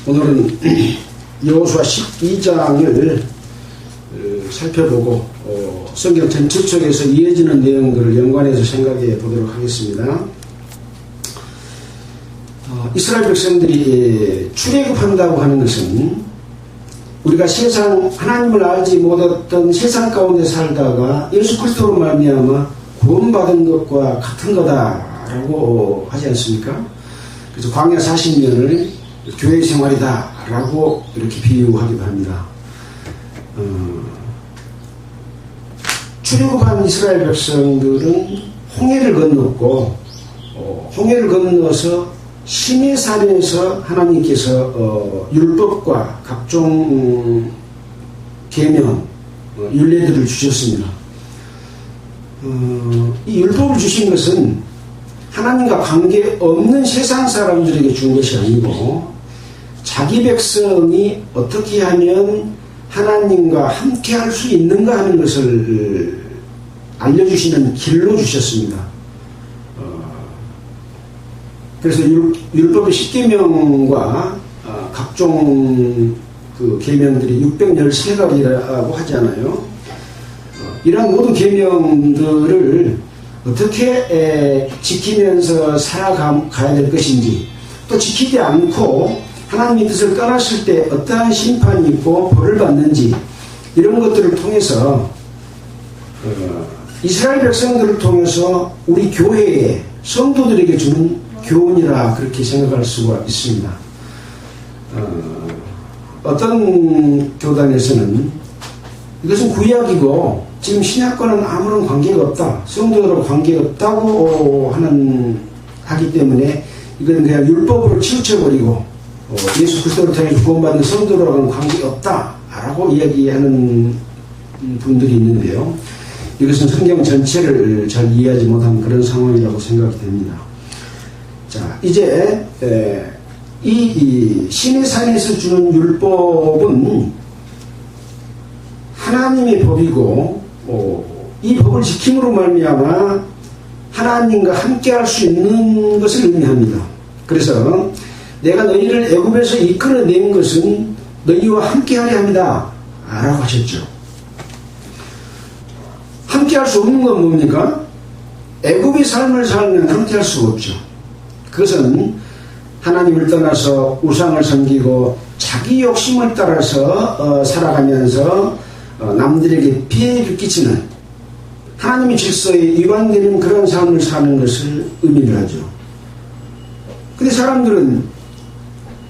오늘은 여호수아 12장을 살펴보고 성경 전체 속에서 이어지는 내용들을 연관해서 생각해 보도록 하겠습니다. 이스라엘 백성들이 출애굽한다고 하는 것은 우리가 세상 하나님을 알지 못했던 세상 가운데 살다가 예수 그리스도로 말미암아 구원받은 것과 같은 거다라고 하지 않습니까? 그래서 광야 40년을 교회 생활이다라고 이렇게 비유하기도 합니다. 출애굽한 이스라엘 백성들은 홍해를 건넜고 홍해를 건너서 시내산에서 하나님께서 율법과 각종 계명, 율례들을 주셨습니다. 이 율법을 주신 것은 하나님과 관계없는 세상 사람들에게 준 것이 아니고 자기 백성이 어떻게 하면 하나님과 함께 할 수 있는가 하는 것을 알려주시는 길로 주셨습니다. 그래서 율법의 10계명과 각종 그 계명들이 613가지라고 하잖아요. 이러한 모든 계명들을 어떻게 지키면서 살아가야 될 것인지, 또 지키지 않고 하나님의 뜻을 떠났을 때 어떠한 심판이 있고 벌을 받는지, 이런 것들을 통해서 이스라엘 백성들을 통해서 우리 교회에 성도들에게 주는 교훈이라 그렇게 생각할 수가 있습니다. 어떤 교단에서는 이것은 구약이고 지금 신약과는 아무런 관계가 없다, 성도들하고 관계가 없다고 하기 때문에 이건 그냥 율법으로 치우쳐버리고 예수 그리스도를 통해 구원받는 성도들하고는 관계가 없다라고 이야기하는 분들이 있는데요. 이것은 성경 전체를 잘 이해하지 못한 그런 상황이라고 생각이 됩니다. 자, 이제 이 시내산에서 주는 율법은 하나님의 법이고 이 법을 지킴으로 말미암아 하나님과 함께할 수 있는 것을 의미합니다. 그래서 내가 너희를 애굽에서 이끌어낸 것은 너희와 함께하려 합니다 라고 하셨죠. 함께할 수 없는 건 뭡니까? 애굽의 삶을 살면 함께할 수가 없죠. 그것은 하나님을 떠나서 우상을 섬기고 자기 욕심을 따라서 살아가면서 남들에게 피해를 끼치는 하나님의 질서에 위반되는 그런 삶을 사는 것을 의미를 하죠. 근데 사람들은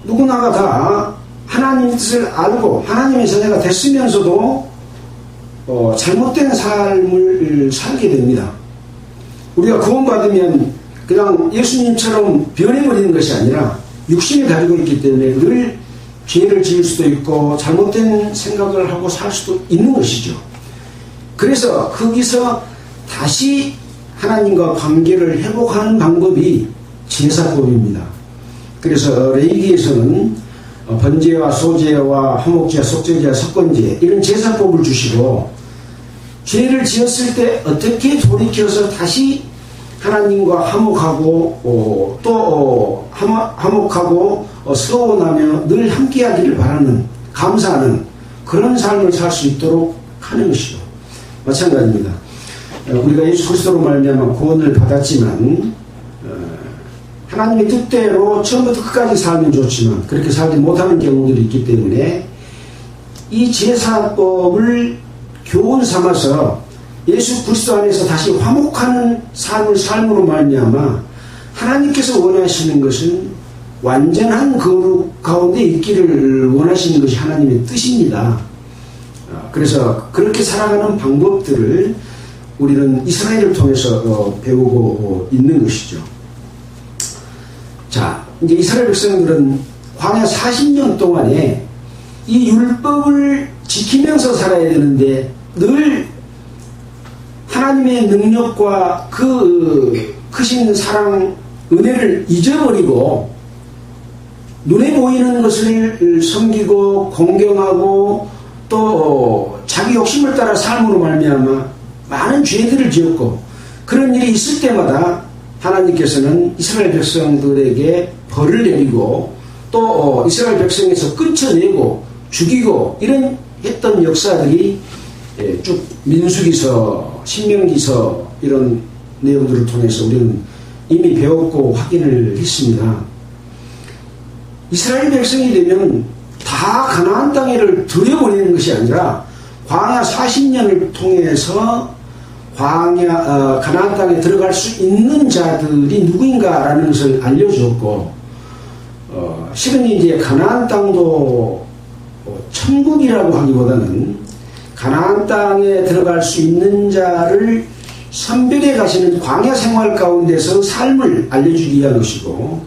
누구나가 다 하나님의 뜻을 알고 하나님의 자녀가 됐으면서도 잘못된 삶을 살게 됩니다. 우리가 구원받으면 그냥 예수님처럼 변해버리는 것이 아니라 육신이 가지고 있기 때문에 늘 죄를 지을 수도 있고 잘못된 생각을 하고 살 수도 있는 것이죠. 그래서 거기서 다시 하나님과 관계를 회복하는 방법이 제사법입니다. 그래서 레위기에서는 번제와 소제와 화목제와 속죄제와 석건제, 이런 제사법을 주시고 죄를 지었을 때 어떻게 돌이켜서 다시 하나님과 화목하고 또 화목하고 서원하며 늘 함께하기를 바라는, 감사하는 그런 삶을 살 수 있도록 하는 것이죠. 마찬가지입니다. 우리가 예수 그리스도로 말미암아 구원을 받았지만 하나님의 뜻대로 처음부터 끝까지 살면 좋지만 그렇게 살지 못하는 경우들이 있기 때문에 이 제사법을 교훈 삼아서 예수 그리스도 안에서 다시 화목하는 삶으로 말미암아 하나님께서 원하시는 것은 완전한 거룩 가운데 있기를 원하시는 것이 하나님의 뜻입니다. 그래서 그렇게 살아가는 방법들을 우리는 이스라엘을 통해서 배우고 있는 것이죠. 자, 이제 이스라엘 백성들은 광야 40년 동안에 이 율법을 지키면서 살아야 되는데 늘 하나님의 능력과 그 크신 사랑, 은혜를 잊어버리고 눈에 보이는 것을 섬기고 공경하고 또 자기 욕심을 따라 삶으로 말미암아 많은 죄들을 지었고, 그런 일이 있을 때마다 하나님께서는 이스라엘 백성들에게 벌을 내리고 또 이스라엘 백성에서 끊쳐내고 죽이고 이런 했던 역사들이 쭉 민수기서, 신명기서 이런 내용들을 통해서 우리는 이미 배웠고 확인을 했습니다. 이스라엘 백성이 되면 다 가나안 땅에를 들여보내는 것이 아니라 광야 40년을 통해서 가나안 땅에 들어갈 수 있는 자들이 누구인가라는 것을 알려주었고, 실은 이제 가나안 땅도 천국이라고 하기보다는 가나안 땅에 들어갈 수 있는 자를 선별해 가시는 광야 생활 가운데서 삶을 알려주기 위한 것이고,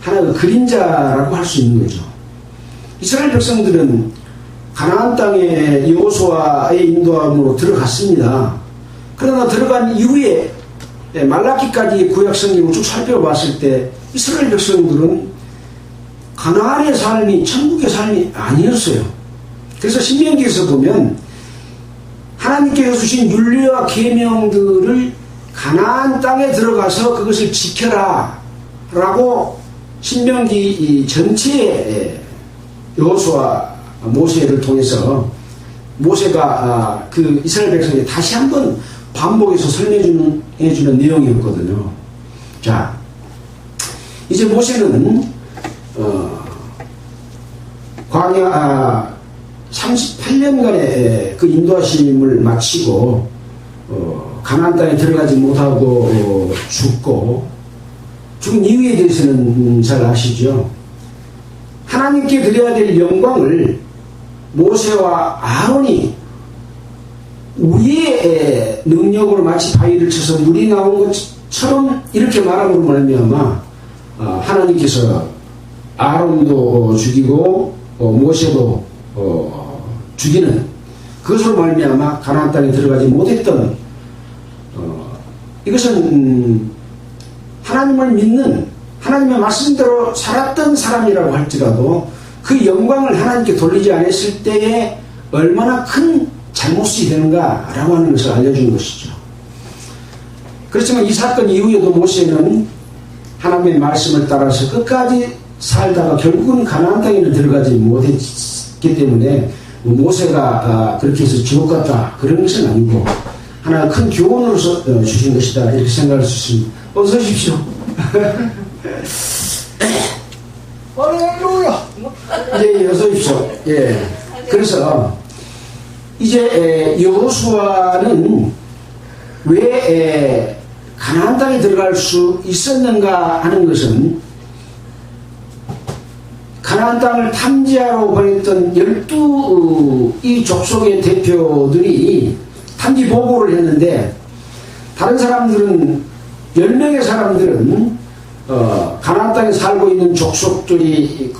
하나의 그림자라고 할 수 있는 거죠. 이스라엘 백성들은 가나안 땅에 여호수아의 인도함으로 들어갔습니다. 그러나 들어간 이후에 말라기까지 구약 성경을 쭉 살펴봤을 때 이스라엘 백성들은 가나안의 삶이 천국의 삶이 아니었어요. 그래서 신명기에서 보면 하나님께서 주신 율례와 계명들을 가나안 땅에 들어가서 그것을 지켜라 라고 신명기 전체에 여호수아 모세를 통해서 모세가 그 이스라엘 백성에 다시 한번 반복해서 설명해주는 내용이었거든요. 자, 이제 모세는 광야 38년간의 그 인도하심을 마치고 가나안 땅에 들어가지 못하고 죽은 이유에 대해서는 잘 아시죠? 하나님께 드려야 될 영광을 모세와 아론이 우리의 능력으로 마치 바위를 쳐서 물이 나온 것처럼 이렇게 말함으로 말미암아 하나님께서 아론도 죽이고 모세도 죽이는 그것으로 말미암아 가나안 땅에 들어가지 못했던 이것은 하나님을 믿는 하나님의 말씀대로 살았던 사람이라고 할지라도 그 영광을 하나님께 돌리지 않았을 때에 얼마나 큰 잘못이 되는가라고 하는 것을 알려주는 것이죠. 그렇지만 이 사건 이후에도 모세는 하나님의 말씀을 따라서 끝까지 살다가 결국은 가나안 땅에는 들어가지 못했기 때문에 모세가 그렇게 해서 지옥 갔다 그런 것은 아니고 하나의 큰 교훈으로서 주신 것이다 이렇게 생각할 수 있습니다. 어서 오십시오. 할렐루야. 예, 어서 오십시오. 예. 그래서 이제 여호수아는 왜 가나안 땅에 들어갈 수 있었는가 하는 것은 가나안 땅을 탐지하러 보냈던 12이 족속의 대표들이 탐지 보고를 했는데 다른 사람들은 10명의 사람들은 가나안 땅에 살고 있는 족속들이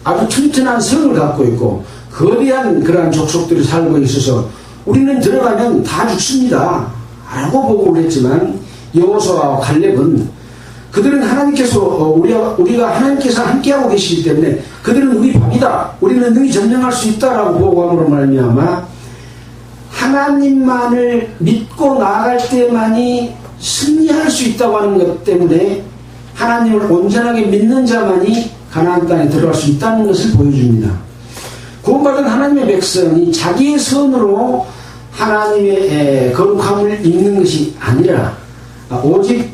아주 튼튼한 성을 갖고 있고 거대한 그러한 족속들이 살고 있어서 우리는 들어가면 다 죽습니다 라고 보고를 했지만 여호수아와 갈렙은 그들은 하나님께서 우리가 하나님께서 함께하고 계시기 때문에 그들은 우리 밥이다 우리는 능히 점령할 수 있다라고 보고함으로 말미암아 하나님만을 믿고 나아갈 때만이 승리할 수 있다고 하는 것 때문에 하나님을 온전하게 믿는 자만이 가나안 땅에 들어갈 수 있다는 것을 보여줍니다. 구원받은 하나님의 백성이 자기의 선으로 하나님의 거룩함을 입는 것이 아니라 오직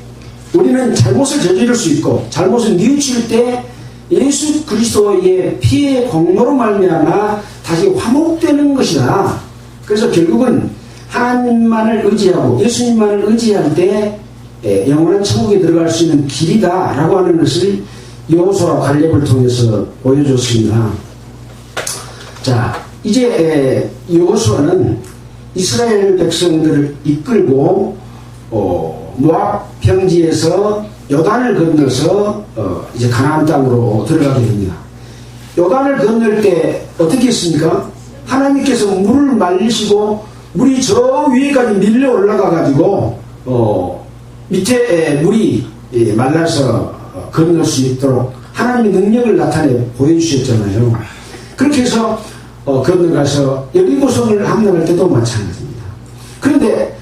우리는 잘못을 저지를 수 있고 잘못을 뉘우칠 때 예수 그리스도의 피의 공로로 말미암아 다시 화목되는 것이다. 그래서 결국은 하나님만을 의지하고 예수님만을 의지할 때 영원한 천국에 들어갈 수 있는 길이다 라고 하는 것을 여호수아와 갈렙을 통해서 보여줬습니다. 자, 이제 여호수아는 이스라엘 백성들을 이끌고 모압 평지에서 요단을 건너서 이제 가나안 땅으로 들어가게 됩니다. 요단을 건널 때 어떻게 했습니까? 하나님께서 물을 말리시고 물이 저 위에까지 밀려 올라가 가지고 밑에 물이 말라서 건널 수 있도록 하나님의 능력을 나타내 보여주셨잖아요. 그렇게 해서 건너가서 여리고성을 함락할 때도 마찬가지입니다. 그런데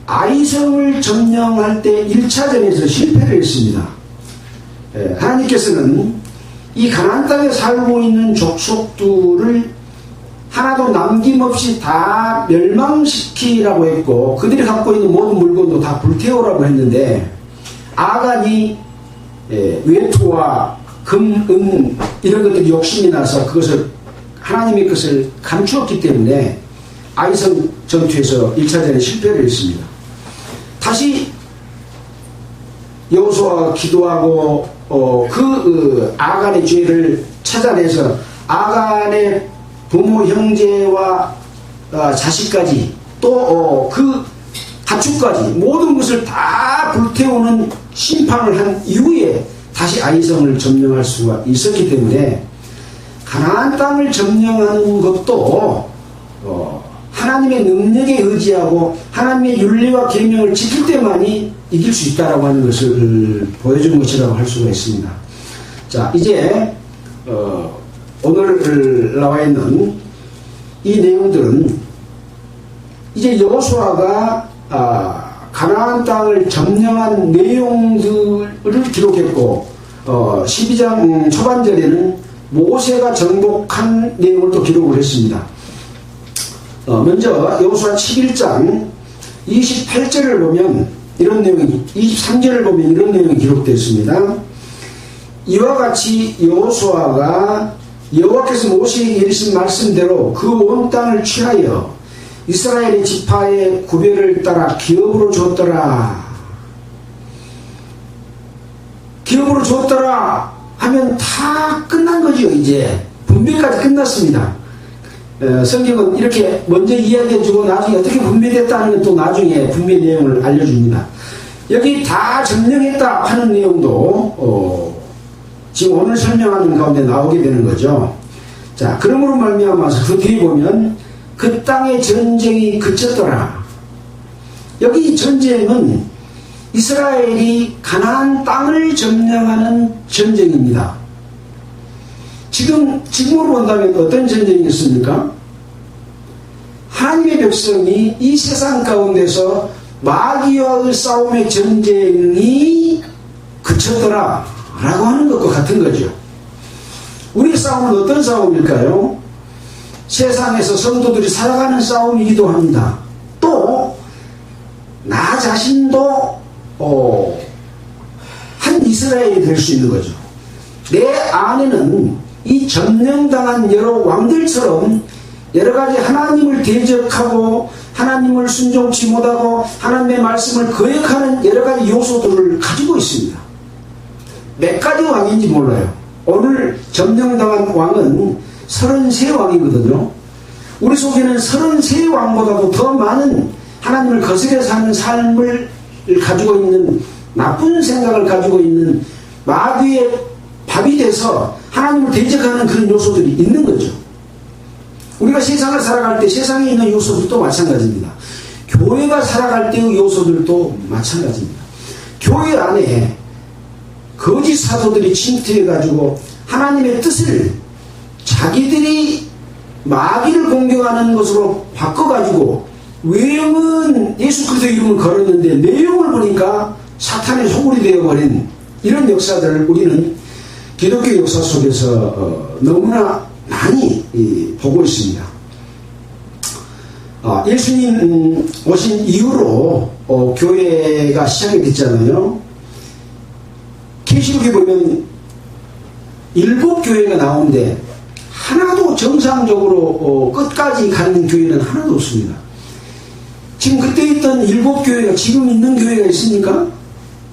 아이성을 점령할 때 1차전에서 실패를 했습니다. 하나님께서는 이 가나안 땅에 살고 있는 족속들을 하나도 남김없이 다 멸망시키라고 했고 그들이 갖고 있는 모든 물건도 다 불태우라고 했는데 아간이 외투와 금, 은 이런 것들이 욕심이 나서 그것을 하나님의 것을 감추었기 때문에 아이성 전투에서 1차전에 실패를 했습니다. 다시 여호수아가 기도하고 아간의 죄를 찾아내서 아간의 부모 형제와 자식까지 또 그 가축까지 모든 것을 다 불태우는 심판을 한 이후에 다시 아이성을 점령할 수가 있었기 때문에 가나안 땅을 점령하는 것도 하나님의 능력에 의지하고 하나님의 윤리와 계명을 지킬 때만이 이길 수 있다라고 하는 것을 보여준 것이라고 할 수가 있습니다. 자, 이제 오늘 나와 있는 이 내용들은 이제 여호수아가 가나안 땅을 점령한 내용들을 기록했고 12장 초반절에는 모세가 정복한 내용을 또 기록을 했습니다. 먼저 여호수아 11장 28절을 보면 이런 내용이 23절을 보면 이런 내용이 기록되어 있습니다. 이와 같이 여호수아가 여호와께서 모세에게 이르신 말씀대로 그 온 땅을 취하여 이스라엘의 지파의 구별을 따라 기업으로 주었더라. 기업으로 주었더라 하면 다 끝난 거죠. 이제 분배까지 끝났습니다. 성경은 이렇게 먼저 이야기해주고 나중에 어떻게 분배됐다는 건 또 나중에 분배 내용을 알려줍니다. 여기 다 점령했다 하는 내용도 지금 오늘 설명하는 가운데 나오게 되는 거죠. 자, 그러므로 말미암아서 그 뒤에 보면 그 땅의 전쟁이 그쳤더라. 여기 전쟁은 이스라엘이 가나안 땅을 점령하는 전쟁입니다. 지금으로 본다면 어떤 전쟁이었습니까? 하나님의 백성이 이 세상 가운데서 마귀와의 싸움의 전쟁이 그쳤더라 라고 하는 것과 같은 거죠. 우리 싸움은 어떤 싸움일까요? 세상에서 성도들이 살아가는 싸움이기도 합니다. 또 나 자신도 한 이스라엘이 될 수 있는 거죠. 내 안에는 이 점령당한 여러 왕들처럼 여러 가지 하나님을 대적하고 하나님을 순종치 못하고 하나님의 말씀을 거역하는 여러 가지 요소들을 가지고 있습니다. 몇 가지 왕인지 몰라요. 오늘 점령당한 왕은 33왕이거든요. 우리 속에는 33왕보다도 더 많은 하나님을 거스려 사는 삶을 가지고 있는 나쁜 생각을 가지고 있는 마귀의 밥이 돼서 하나님을 대적하는 그런 요소들이 있는 거죠. 우리가 세상을 살아갈 때 세상에 있는 요소들도 마찬가지입니다. 교회가 살아갈 때의 요소들도 마찬가지입니다. 교회 안에 거짓 사도들이 침투해가지고 하나님의 뜻을 자기들이 마귀를 공격하는 것으로 바꿔가지고 외형은 예수 그리스도의 이름을 걸었는데 내용을 보니까 사탄의 소굴이 되어버린 이런 역사들을 우리는 기독교 역사 속에서 너무나 많이 보고 있습니다. 예수님 오신 이후로 교회가 시작이 됐잖아요. 계시록에 보면 7교회가 나오는데 하나도 정상적으로 끝까지 가는 교회는 하나도 없습니다. 지금 그때 있던 7교회가 지금 있는 교회가 있습니까?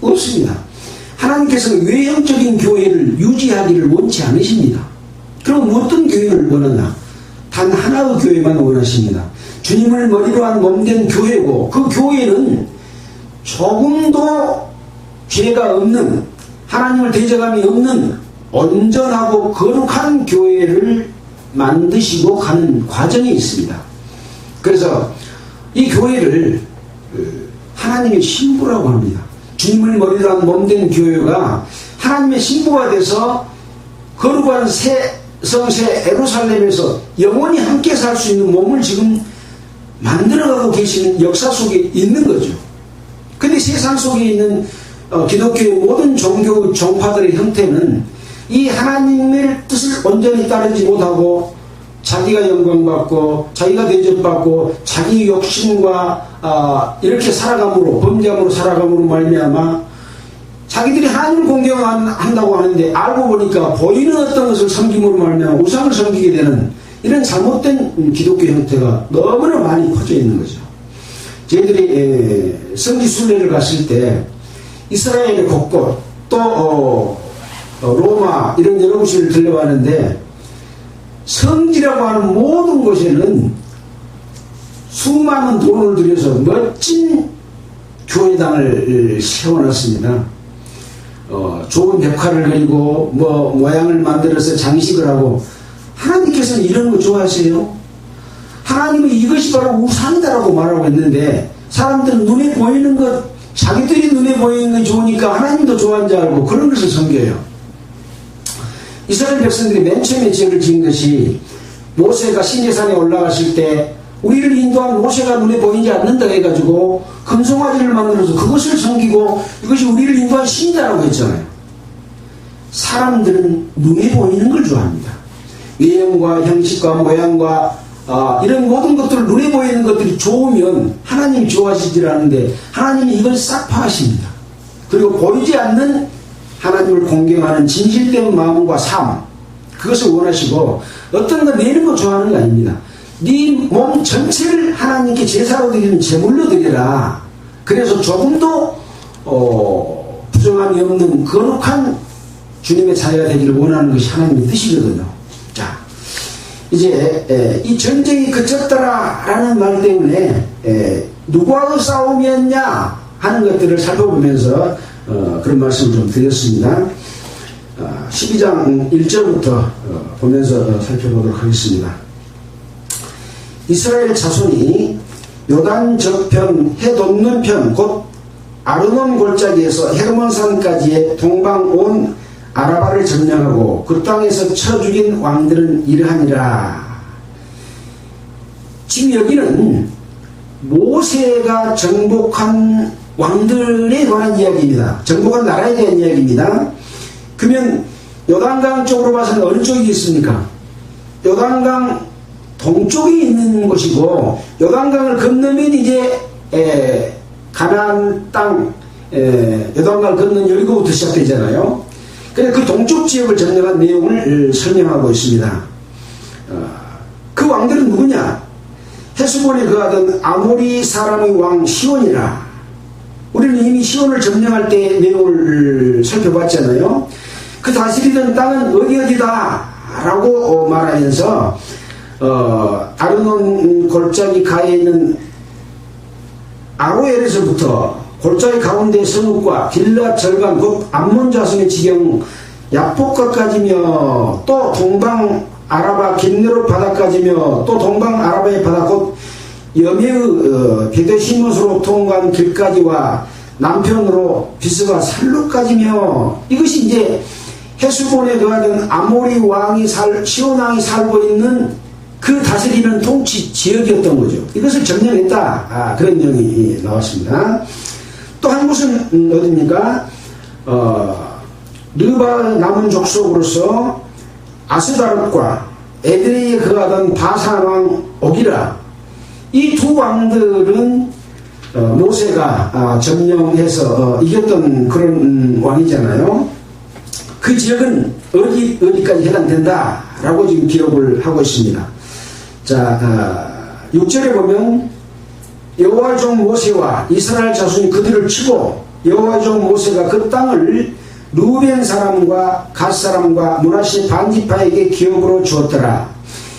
없습니다. 하나님께서는 외형적인 교회를 유지하기를 원치 않으십니다. 그럼 어떤 교회를 원하나? 단 하나의 교회만 원하십니다. 주님을 머리로 한 몸된 교회고 그 교회는 조금도 죄가 없는 하나님을 대적함이 없는 온전하고 거룩한 교회를 만드시고 가는 과정이 있습니다. 그래서 이 교회를 하나님의 신부라고 합니다. 주님을 머리로 한 몸된 교회가 하나님의 신부가 돼서 거룩한 새 성세 예루살렘에서 영원히 함께 살 수 있는 몸을 지금 만들어가고 계시는 역사 속에 있는 거죠. 근데 세상 속에 있는 기독교의 모든 종교 종파들의 형태는 이 하나님의 뜻을 온전히 따르지 못하고 자기가 영광받고 자기가 대접받고 자기 욕심과 이렇게 살아감으로 범죄함으로 살아감으로 말미암아 자기들이 하나님을 공경한다고 하는데 알고 보니까 보이는 어떤 것을 섬김으로 말미암아 우상을 섬기게 되는 이런 잘못된 기독교 형태가 너무나 많이 퍼져 있는 거죠. 저희들이 성지 순례를 갔을 때 이스라엘의 곳곳 또 로마 이런 여러 곳을 들려봤는데 성지라고 하는 모든 곳에는 수많은 돈을 들여서 멋진 교회당을 세워놨습니다. 좋은 벽화를 그리고 모양을 만들어서 장식을 하고. 하나님께서는 이런 거 좋아하세요? 하나님은 이것이 바로 우상이다라고 말하고 있는데 사람들은 눈에 보이는 것, 자기들이 눈에 보이는 게 좋으니까 하나님도 좋아하는 줄 알고 그런 것을 섬겨요. 이스라엘 백성들이 맨 처음에 죄를 지은 것이 모세가 시내산에 올라갔을 때 우리를 인도한 모세가 눈에 보이지 않는다 해가지고 금송아지를 만들어서 그것을 섬기고 이것이 우리를 인도한 신이다라고 했잖아요. 사람들은 눈에 보이는 걸 좋아합니다. 외형과 형식과 모양과 이런 모든 것들, 눈에 보이는 것들이 좋으면 하나님이 좋아하시질 않는데 하나님이 이걸 싹 파하십니다. 그리고 보이지 않는 하나님을 공경하는 진실된 마음과 삶, 그것을 원하시고 어떤 거 내는 거 좋아하는 거 아닙니다. 네 몸 전체를 하나님께 제사로 드리는 제물로 드리라. 그래서 조금도 부정함이 없는 거룩한 주님의 자녀가 되기를 원하는 것이 하나님의 뜻이거든요. 자, 이제 이 전쟁이 그쳤더라라는 말 때문에 누구하고 싸움이었냐 하는 것들을 살펴보면서 그런 말씀을 좀 드렸습니다. 12장 1절부터 보면서 살펴보도록 하겠습니다. 이스라엘 자손이 요단 저편 해 돋는 편 곧 아르논 골짜기에서 헤르몬산까지의 동방 온 아라바를 점령하고 그 땅에서 쳐 죽인 왕들은 이러하니라. 지금 여기는 모세가 정복한 왕들에 관한 이야기입니다. 정복한 나라에 대한 이야기입니다. 그러면 요단강 쪽으로 봐서는 어느 쪽이 있습니까? 요단강 동쪽에 있는 곳이고 요단강을 건너면 이제 가나안 땅 요단강을 건너는 여리고부터 시작되잖아요. 그래서 그 동쪽 지역을 점령한 내용을 설명하고 있습니다. 그 왕들은 누구냐? 헤스본에 거하던 아모리 사람의 왕 시온이라. 우리는 이미 시온을 점령할 때 내용을 살펴봤잖아요. 그 다스리던 땅은 어디다 라고 말하면서 아르논 골짜기 가에 있는 아로엘에서부터 골짜기 가운데 성읍과 길앗 절반 곧 암몬 자손의 지경 야포카까지며 또 동방 아라바 긴느롯 바다까지며 또 동방 아라바의 바다 곧 여메의 베데시못으로 통과한 길까지와 남편으로 비스가 살루까지며 이것이 이제 헤스본에 거하던 아모리 왕이 시온 왕이 살고 있는 그 다스리는 통치 지역이었던 거죠. 이것을 점령했다. 그런 내용이 나왔습니다. 또 한 곳은 어디입니까? 르바 남은 족속으로서 아스다롯과 에드레이에 거하던 바산 왕 오기라. 이 두 왕들은 모세가 점령해서 이겼던 그런 왕이잖아요. 그 지역은 어디까지 해당된다라고 지금 기록을 하고 있습니다. 자, 6절에 보면 여호와의 종 모세와 이스라엘 자손이 그들을 치고 여호와의 종 모세가 그 땅을 루벤 사람과 갓 사람과 므낫세 반지파에게 기업으로 주었더라.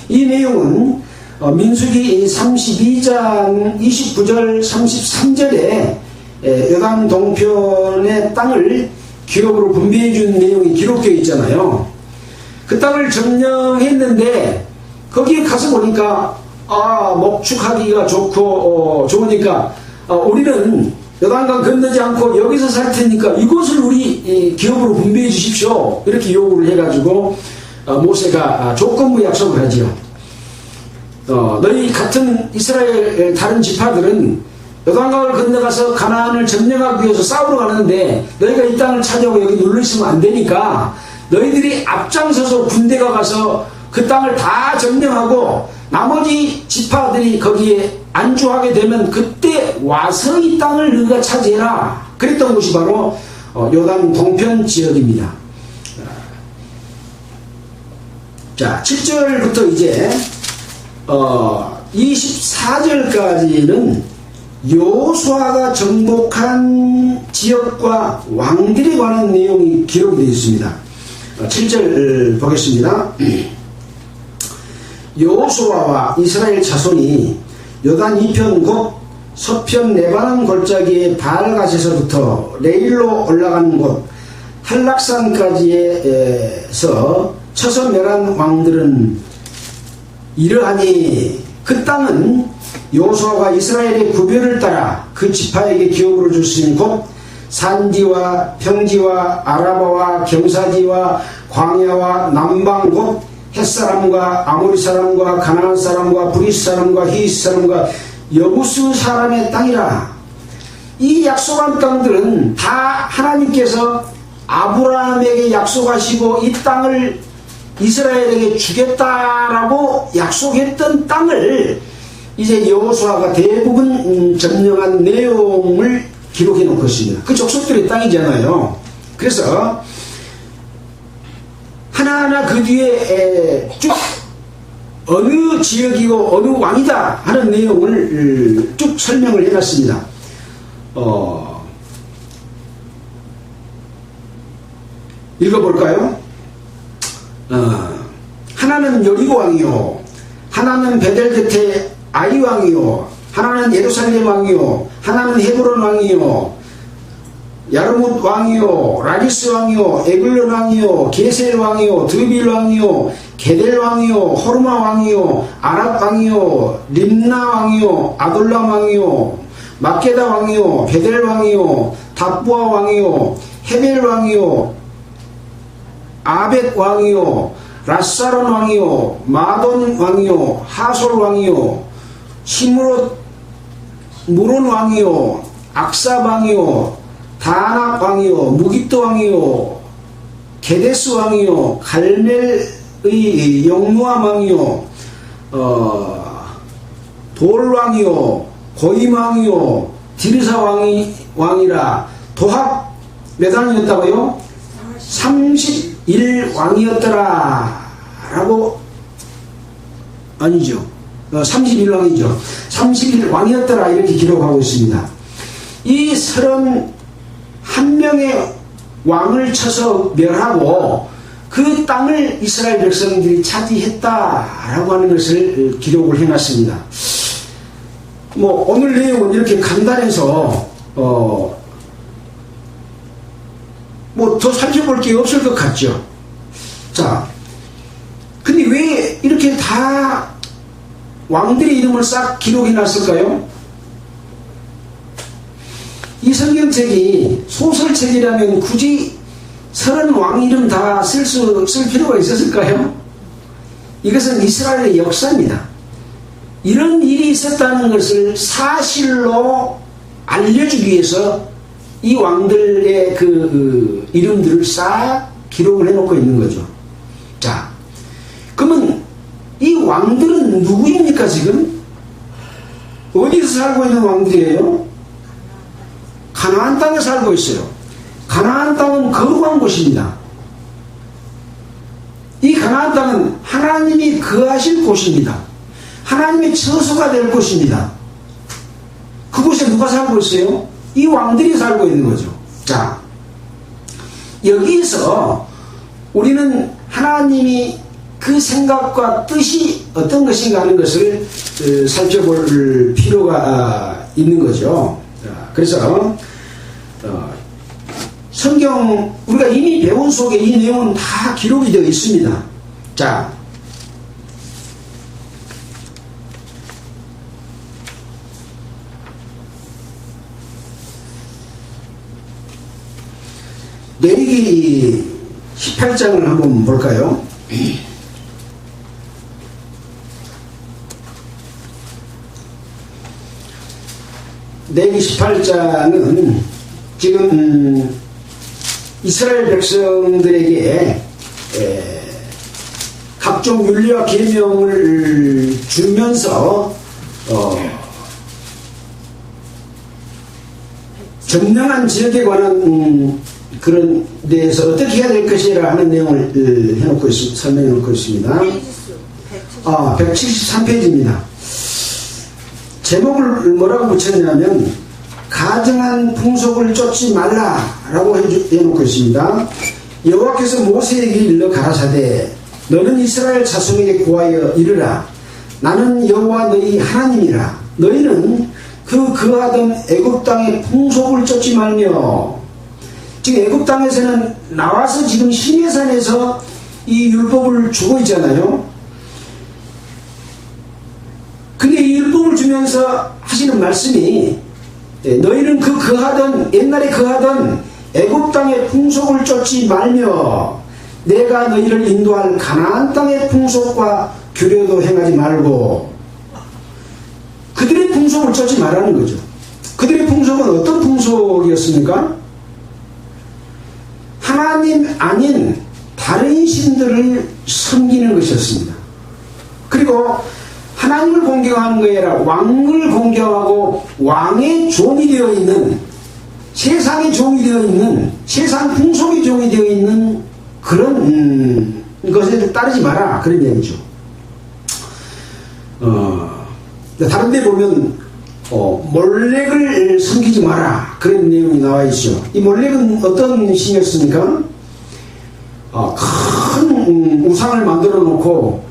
이 내용은 민수기 32장 29절 33절에 요단 동편의 땅을 기업으로 분배해 준 내용이 기록되어 있잖아요. 그 땅을 점령했는데 거기에 가서 보니까 목축하기가 좋고 좋으니까 우리는 요단강 건너지 않고 여기서 살 테니까 이곳을 우리 기업으로 분배해 주십시오. 이렇게 요구를 해가지고 모세가 조건부 약속을 하지요. 너희 같은 이스라엘 다른 지파들은 요단강을 건너가서 가나안을 점령하기 위해서 싸우러 가는데 너희가 이 땅을 차지하고 여기 눌러 있으면 안 되니까 너희들이 앞장서서 군대가 가서 그 땅을 다 점령하고 나머지 지파들이 거기에 안주하게 되면 그때 와서 이 땅을 너희가 차지해라. 그랬던 곳이 바로 요단 동편 지역입니다. 자, 7절부터 이제 24절까지는 여호수아가 정복한 지역과 왕들에 관한 내용이 기록이 되어 있습니다. 7절 보겠습니다. 여호수아와 이스라엘 자손이 요단 이편 곧 서편 레바논 골짜기의 바알갓에서부터 레일로 올라가는 곳 한락산까지에서 쳐서 멸한 왕들은 이러하니 그 땅은 여호수아가 이스라엘의 구별을 따라 그 지파에게 기업으로 주신 곧 산지와 평지와 아라바와 경사지와 광야와 남방 곧 햇사람과 아모리 사람과 가나안 사람과 브리스 사람과 히스 사람과 여부스 사람의 땅이라. 이 약속한 땅들은 다 하나님께서 아브라함에게 약속하시고 이 땅을 이스라엘에게 주겠다라고 약속했던 땅을 이제 여호수아가 대부분 점령한 내용을 기록해 놓고 있습니다. 그 족속들의 땅이잖아요. 그래서 하나하나 그 뒤에 쭉 어느 지역이고 어느 왕이다 하는 내용을 쭉 설명을 해놨습니다. 읽어볼까요? 하나는 여리고 왕이요, 하나는 베델 곁에 아이 왕이요, 하나는 예루살렘 왕이요, 하나는 헤브론 왕이요, 야르뭇 왕이요, 라기스 왕이요, 에글론 왕이요, 게셀 왕이요, 드빌 왕이요, 게델 왕이요, 호르마 왕이요, 아랍 왕이요, 림나 왕이요, 아둘람 왕이요, 마케다 왕이요, 베델 왕이요, 답부아 왕이요, 헤벨 왕이요, 아벳 왕이요, 라사론 왕이요, 마돈 왕이요, 하솔 왕이요, 시므롯 무론 왕이요, 악사 왕이요, 다낙 왕이요, 무기또 왕이요, 게데스 왕이요, 갈멜의 영무암 왕이요, 돌 왕이요, 고임 왕이요, 디르사 왕이라 도합 몇 왕이었다고요? 31왕이었더라 라고. 아니죠, 31왕이죠 31왕이었더라 이렇게 기록하고 있습니다. 이 31명의 왕을 쳐서 멸하고 그 땅을 이스라엘 백성들이 차지했다라고 하는 것을 기록을 해놨습니다. 뭐 오늘 내용은 이렇게 간단해서 뭐 더 살펴볼 게 없을 것 같죠. 자, 근데 왜 이렇게 다 왕들의 이름을 싹 기록해 놨을까요? 이 성경책이 소설책이라면 굳이 30왕 이름 다 쓸 필요가 있었을까요? 이것은 이스라엘의 역사입니다. 이런 일이 있었다는 것을 사실로 알려주기 위해서 이 왕들의 그 이름들을 싹 기록을 해놓고 있는 거죠. 자, 그러면 이 왕들은 누구입니까? 지금 어디서 살고 있는 왕들이에요? 가나안 땅에 살고 있어요. 가나안 땅은 거룩한 곳입니다. 이 가나안 땅은 하나님이 거하실 곳입니다. 하나님의 처소가 될 곳입니다. 그곳에 누가 살고 있어요? 이 왕들이 살고 있는 거죠. 자, 여기서 우리는 하나님이 그 생각과 뜻이 어떤 것인가 하는 것을 살펴볼 필요가 있는 거죠. 그래서 성경 우리가 이미 배운 속에 이 내용은 다 기록이 되어 있습니다. 자, 레위기 18장을 한번 볼까요? 레위기 18장은 지금 이스라엘 백성들에게 각종 윤리와 계명을 주면서 점령한 지역에 관한 그런 데에서 어떻게 해야 될 것이라 하는 내용을 해놓고 설명해 놓고 있습니다. 173페이지입니다. 제목을 뭐라고 붙였냐면 가증한 풍속을 쫓지 말라라고 해놓고 있습니다. 여호와께서 모세에게 일러 가라사대 너는 이스라엘 자손에게 고하여 이르라 나는 여호와 너희 하나님이라 너희는 그하던 애굽 땅의 풍속을 쫓지 말며 지금 애굽 땅에서는 나와서 지금 시내산에서 이 율법을 주고 있잖아요. 근데 이 율법을 주면서 하시는 말씀이 너희는 그하던 옛날에 그하던 애굽 땅의 풍속을 쫓지 말며 내가 너희를 인도할 가나안 땅의 풍속과 규례도 행하지 말고 그들의 풍속을 쫓지 말라는 거죠. 그들의 풍속은 어떤 풍속이었습니까? 하나님 아닌 다른 신들을 섬기는 것이었습니다. 그리고 하나님을 공경하는 것이 아니라 왕을 공경하고 왕의 종이 되어 있는 세상의 종이 되어 있는 세상 풍속의 종이 되어 있는 그런 것에 따르지 마라 그런 얘기죠. 다른 데 보면 몰렉을 섬기지 마라 그런 내용이 나와 있죠. 이 몰렉은 어떤 신이었습니까? 큰 우상을 만들어 놓고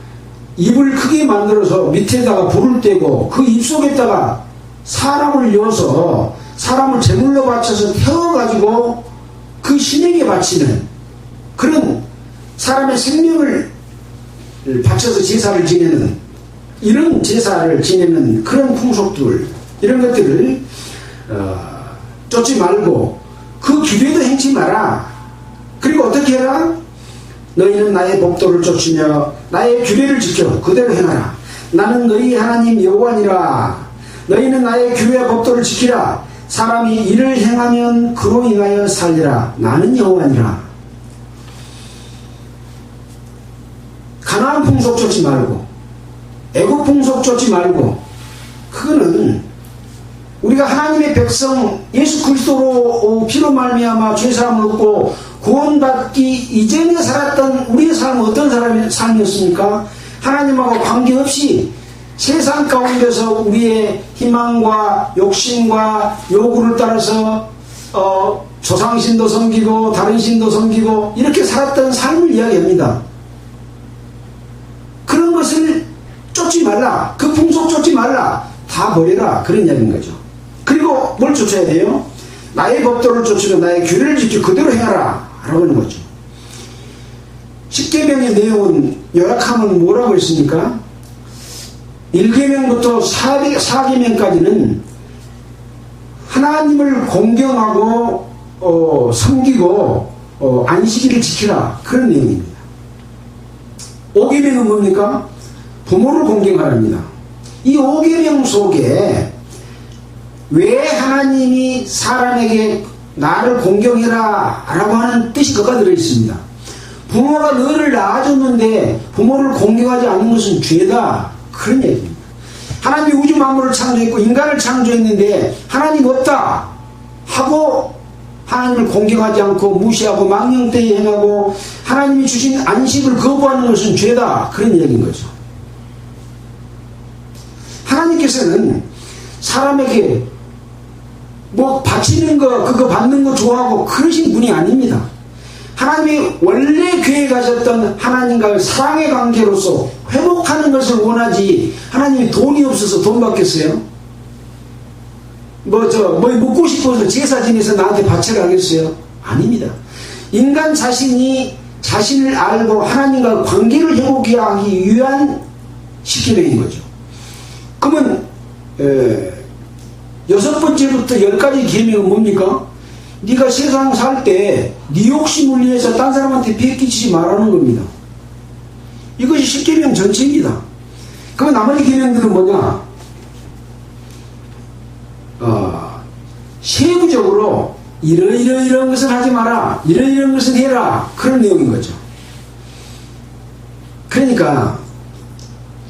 입을 크게 만들어서 밑에다가 불을 떼고 그 입속에다가 사람을 넣어서 사람을 제물로 바쳐서 태워가지고 그 신에게 바치는 그런 사람의 생명을 바쳐서 제사를 지내는 이런 제사를 지내는 그런 풍속들 이런 것들을 쫓지 말고 그 규례도 행치 마라. 그리고 어떻게 해라? 너희는 나의 법도를 쫓으며 나의 규례를 지켜 그대로 행하라. 나는 너희 하나님 여호와니라. 너희는 나의 규례와 법도를 지키라. 사람이 이를 행하면 그로 인하여 살리라. 나는 여호와니라. 가나안 풍속 쫓지 말고 애굽 풍속 쫓지 말고 그거는 우리가 하나님의 백성 예수 그리스도로 피로 말미암아 죄사함을 얻고 구원받기 이전에 살았던 우리의 삶은 어떤 삶이었습니까? 하나님하고 관계없이 세상 가운데서 우리의 희망과 욕심과 요구를 따라서 조상신도 섬기고 다른 신도 섬기고 이렇게 살았던 삶을 이야기합니다. 그런 것을 쫓지 말라. 그 풍속 쫓지 말라. 다 버려라. 그런 이야기인 거죠. 그리고 뭘 쫓아야 돼요? 나의 법도를 쫓으며 나의 규례를 지켜 그대로 행하라. 라고 하는 거죠. 십계명의 내용은 요약하면 뭐라고 했습니까? 1계명부터 4계명까지는 하나님을 공경하고 섬기고 안식일을 지키라. 그런 내용입니다. 5계명은 뭡니까? 부모를 공경하랍니다. 이 5계명 속에 왜 하나님이 사람에게 나를 공경해라 라고 하는 뜻이 거기가 들어있습니다. 부모가 너를 낳아줬는데 부모를 공경하지 않는 것은 죄다. 그런 얘기입니다. 하나님이 우주 만물을 창조했고 인간을 창조했는데 하나님 없다 하고 하나님을 공경하지 않고 무시하고 망령되이 행하고 하나님이 주신 안식을 거부하는 것은 죄다. 그런 얘기인 거죠. 하나님께서는 사람에게 뭐 바치는 거 그거 받는 거 좋아하고 그러신 분이 아닙니다. 하나님이 원래 계획하셨던 하나님과의 사랑의 관계로서 회복하는 것을 원하지 하나님이 돈이 없어서 돈 받겠어요? 뭐 묻고 싶어서 제사 지내서 나한테 바쳐라 하겠어요? 아닙니다. 인간 자신이 자신을 알고 하나님과 관계를 회복하기 위한 십계명인 거죠. 그러면 6번째부터 10가지 계명은 뭡니까? 네가 세상 살 때 네 욕심을 위해서 딴 사람한테 피해 끼치지 말라는 겁니다. 이것이 십계명 전체입니다. 그럼 나머지 계명들은 뭐냐? 세부적으로 이런 것은 하지 마라, 이런 것은 해라, 그런 내용인 거죠. 그러니까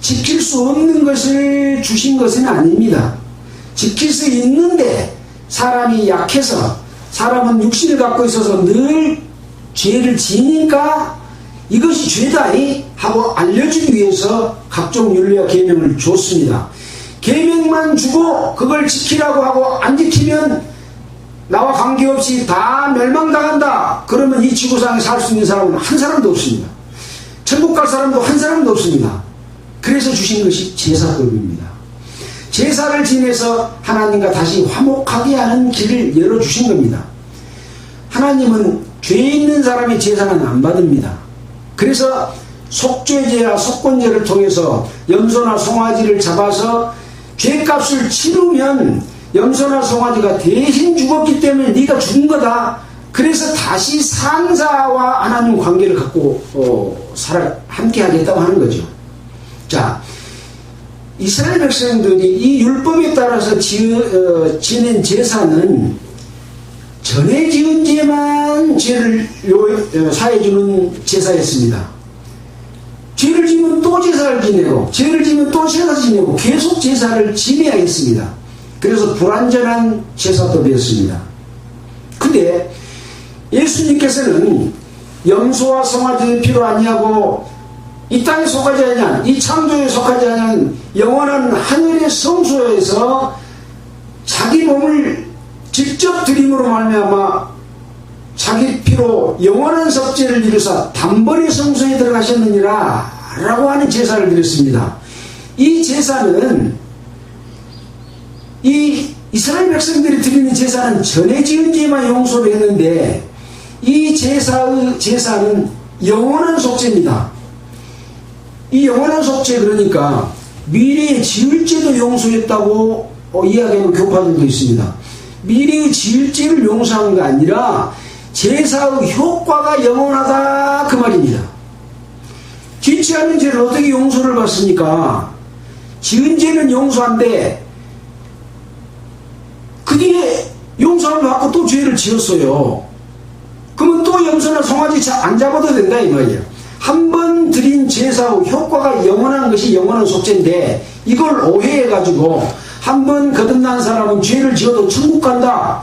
지킬 수 없는 것을 주신 것은 아닙니다. 지킬 수 있는데 사람이 약해서, 사람은 육신을 갖고 있어서 늘 죄를 지니까 이것이 죄다 하고 알려주기 위해서 각종 율례와 계명을 줬습니다. 계명만 주고 그걸 지키라고 하고 안 지키면 나와 관계없이 다 멸망당한다. 그러면 이 지구상에 살 수 있는 사람은 한 사람도 없습니다. 천국 갈 사람도 한 사람도 없습니다. 그래서 주신 것이 제사법입니다. 제사를 지내서 하나님과 다시 화목하게 하는 길을 열어주신 겁니다. 하나님은 죄 있는 사람의 제사는 안 받습니다. 그래서 속죄제와 속건제를 통해서 염소나 송아지를 잡아서 죄값을 치르면 염소나 송아지가 대신 죽었기 때문에 네가 죽은 거다. 그래서 다시 산자와 하나님 관계를 갖고 함께 하겠다고 하는 거죠. 자, 이스라엘 백성들이 이 율법에 따라서 지낸 제사는 전에 지은 죄만 죄를 사해주는 제사였습니다. 죄를 지면 또 제사를 지내고, 죄를 지면 또 제사 지내고, 계속 제사를 지내야 했습니다. 그래서 불완전한 제사법이었습니다. 근데 예수님께서는 염소와 송아지의 피로 아니하고 이 땅에 속하지 않은, 이 창조에 속하지 않은 영원한 하늘의 성소에서 자기 몸을 직접 드림으로 말미암아 자기 피로 영원한 속죄를 이루사 단번에 성소에 들어가셨느니라 라고 하는 제사를 드렸습니다. 이 제사는, 이 이스라엘 백성들이 드리는 제사는 전에 지은 죄만 용서를 했는데 이 제사는 영원한 속죄입니다. 이 영원한 속죄, 그러니까 미래에 지을 죄도 용서했다고 이야기하는 교파들도 있습니다. 미래의 지을 죄를 용서한 게 아니라 제사의 효과가 영원하다 그 말입니다. 지지 않는 죄를 어떻게 용서를 받습니까? 지은 죄는 용서한데 그 뒤에 용서를 받고 또 죄를 지었어요. 그러면 또 염소나 송아지 안 잡아도 된다 이 말이에요. 한 번 드린 제사의 효과가 영원한 것이 영원한 속죄인데 이걸 오해해가지고 한 번 거듭난 사람은 죄를 지어도 천국 간다.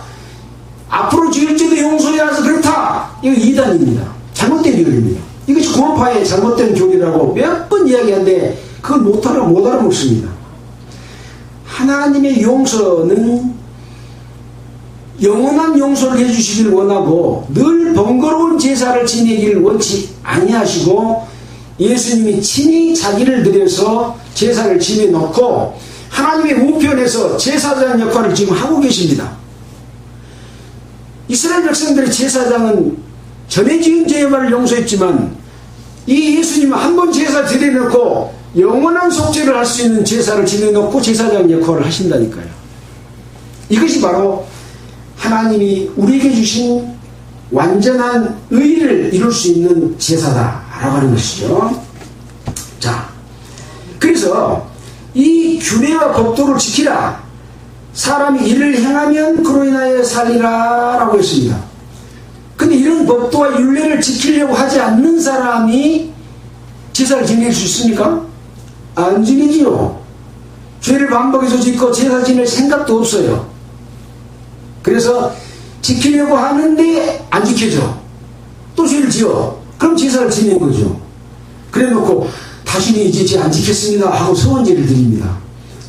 앞으로 지을 죄도 용서해야 해서 그렇다. 이거 이단입니다. 잘못된 교리입니다. 이것이 구원파의 잘못된 교리라고 몇 번 이야기하는데 그걸 못 알아먹습니다. 하나님의 용서는 영원한 용서를 해주시기를 원하고 늘 번거로운 제사를 지내기를 원치 아니하시고 예수님이 친히 자기를 들여서 제사를 지내놓고 하나님의 우편에서 제사장 역할을 지금 하고 계십니다. 이스라엘 백성들의 제사장은 전에 지은 죄만을 용서했지만 이 예수님은 한 번 제사 드려놓고 영원한 속죄를 할 수 있는 제사를 지내놓고 제사장 역할을 하신다니까요. 이것이 바로 하나님이 우리에게 주신 완전한 의를 이룰 수 있는 제사다라고 하는 것이죠. 자, 그래서 이 규례와 법도를 지키라. 사람이 이를 행하면 그로 인하여 살리라 라고 했습니다. 근데 이런 법도와 율례를 지키려고 하지 않는 사람이 제사를 지낼 수 있습니까? 안 지내지요. 죄를 반복해서 짓고 제사 지낼 생각도 없어요. 그래서 지키려고 하는데 안 지켜져. 또 죄를 지어. 그럼 제사를 지낸 거죠. 그래 놓고 다시는 이제 죄 안 지켰습니다 하고 서원제를 드립니다.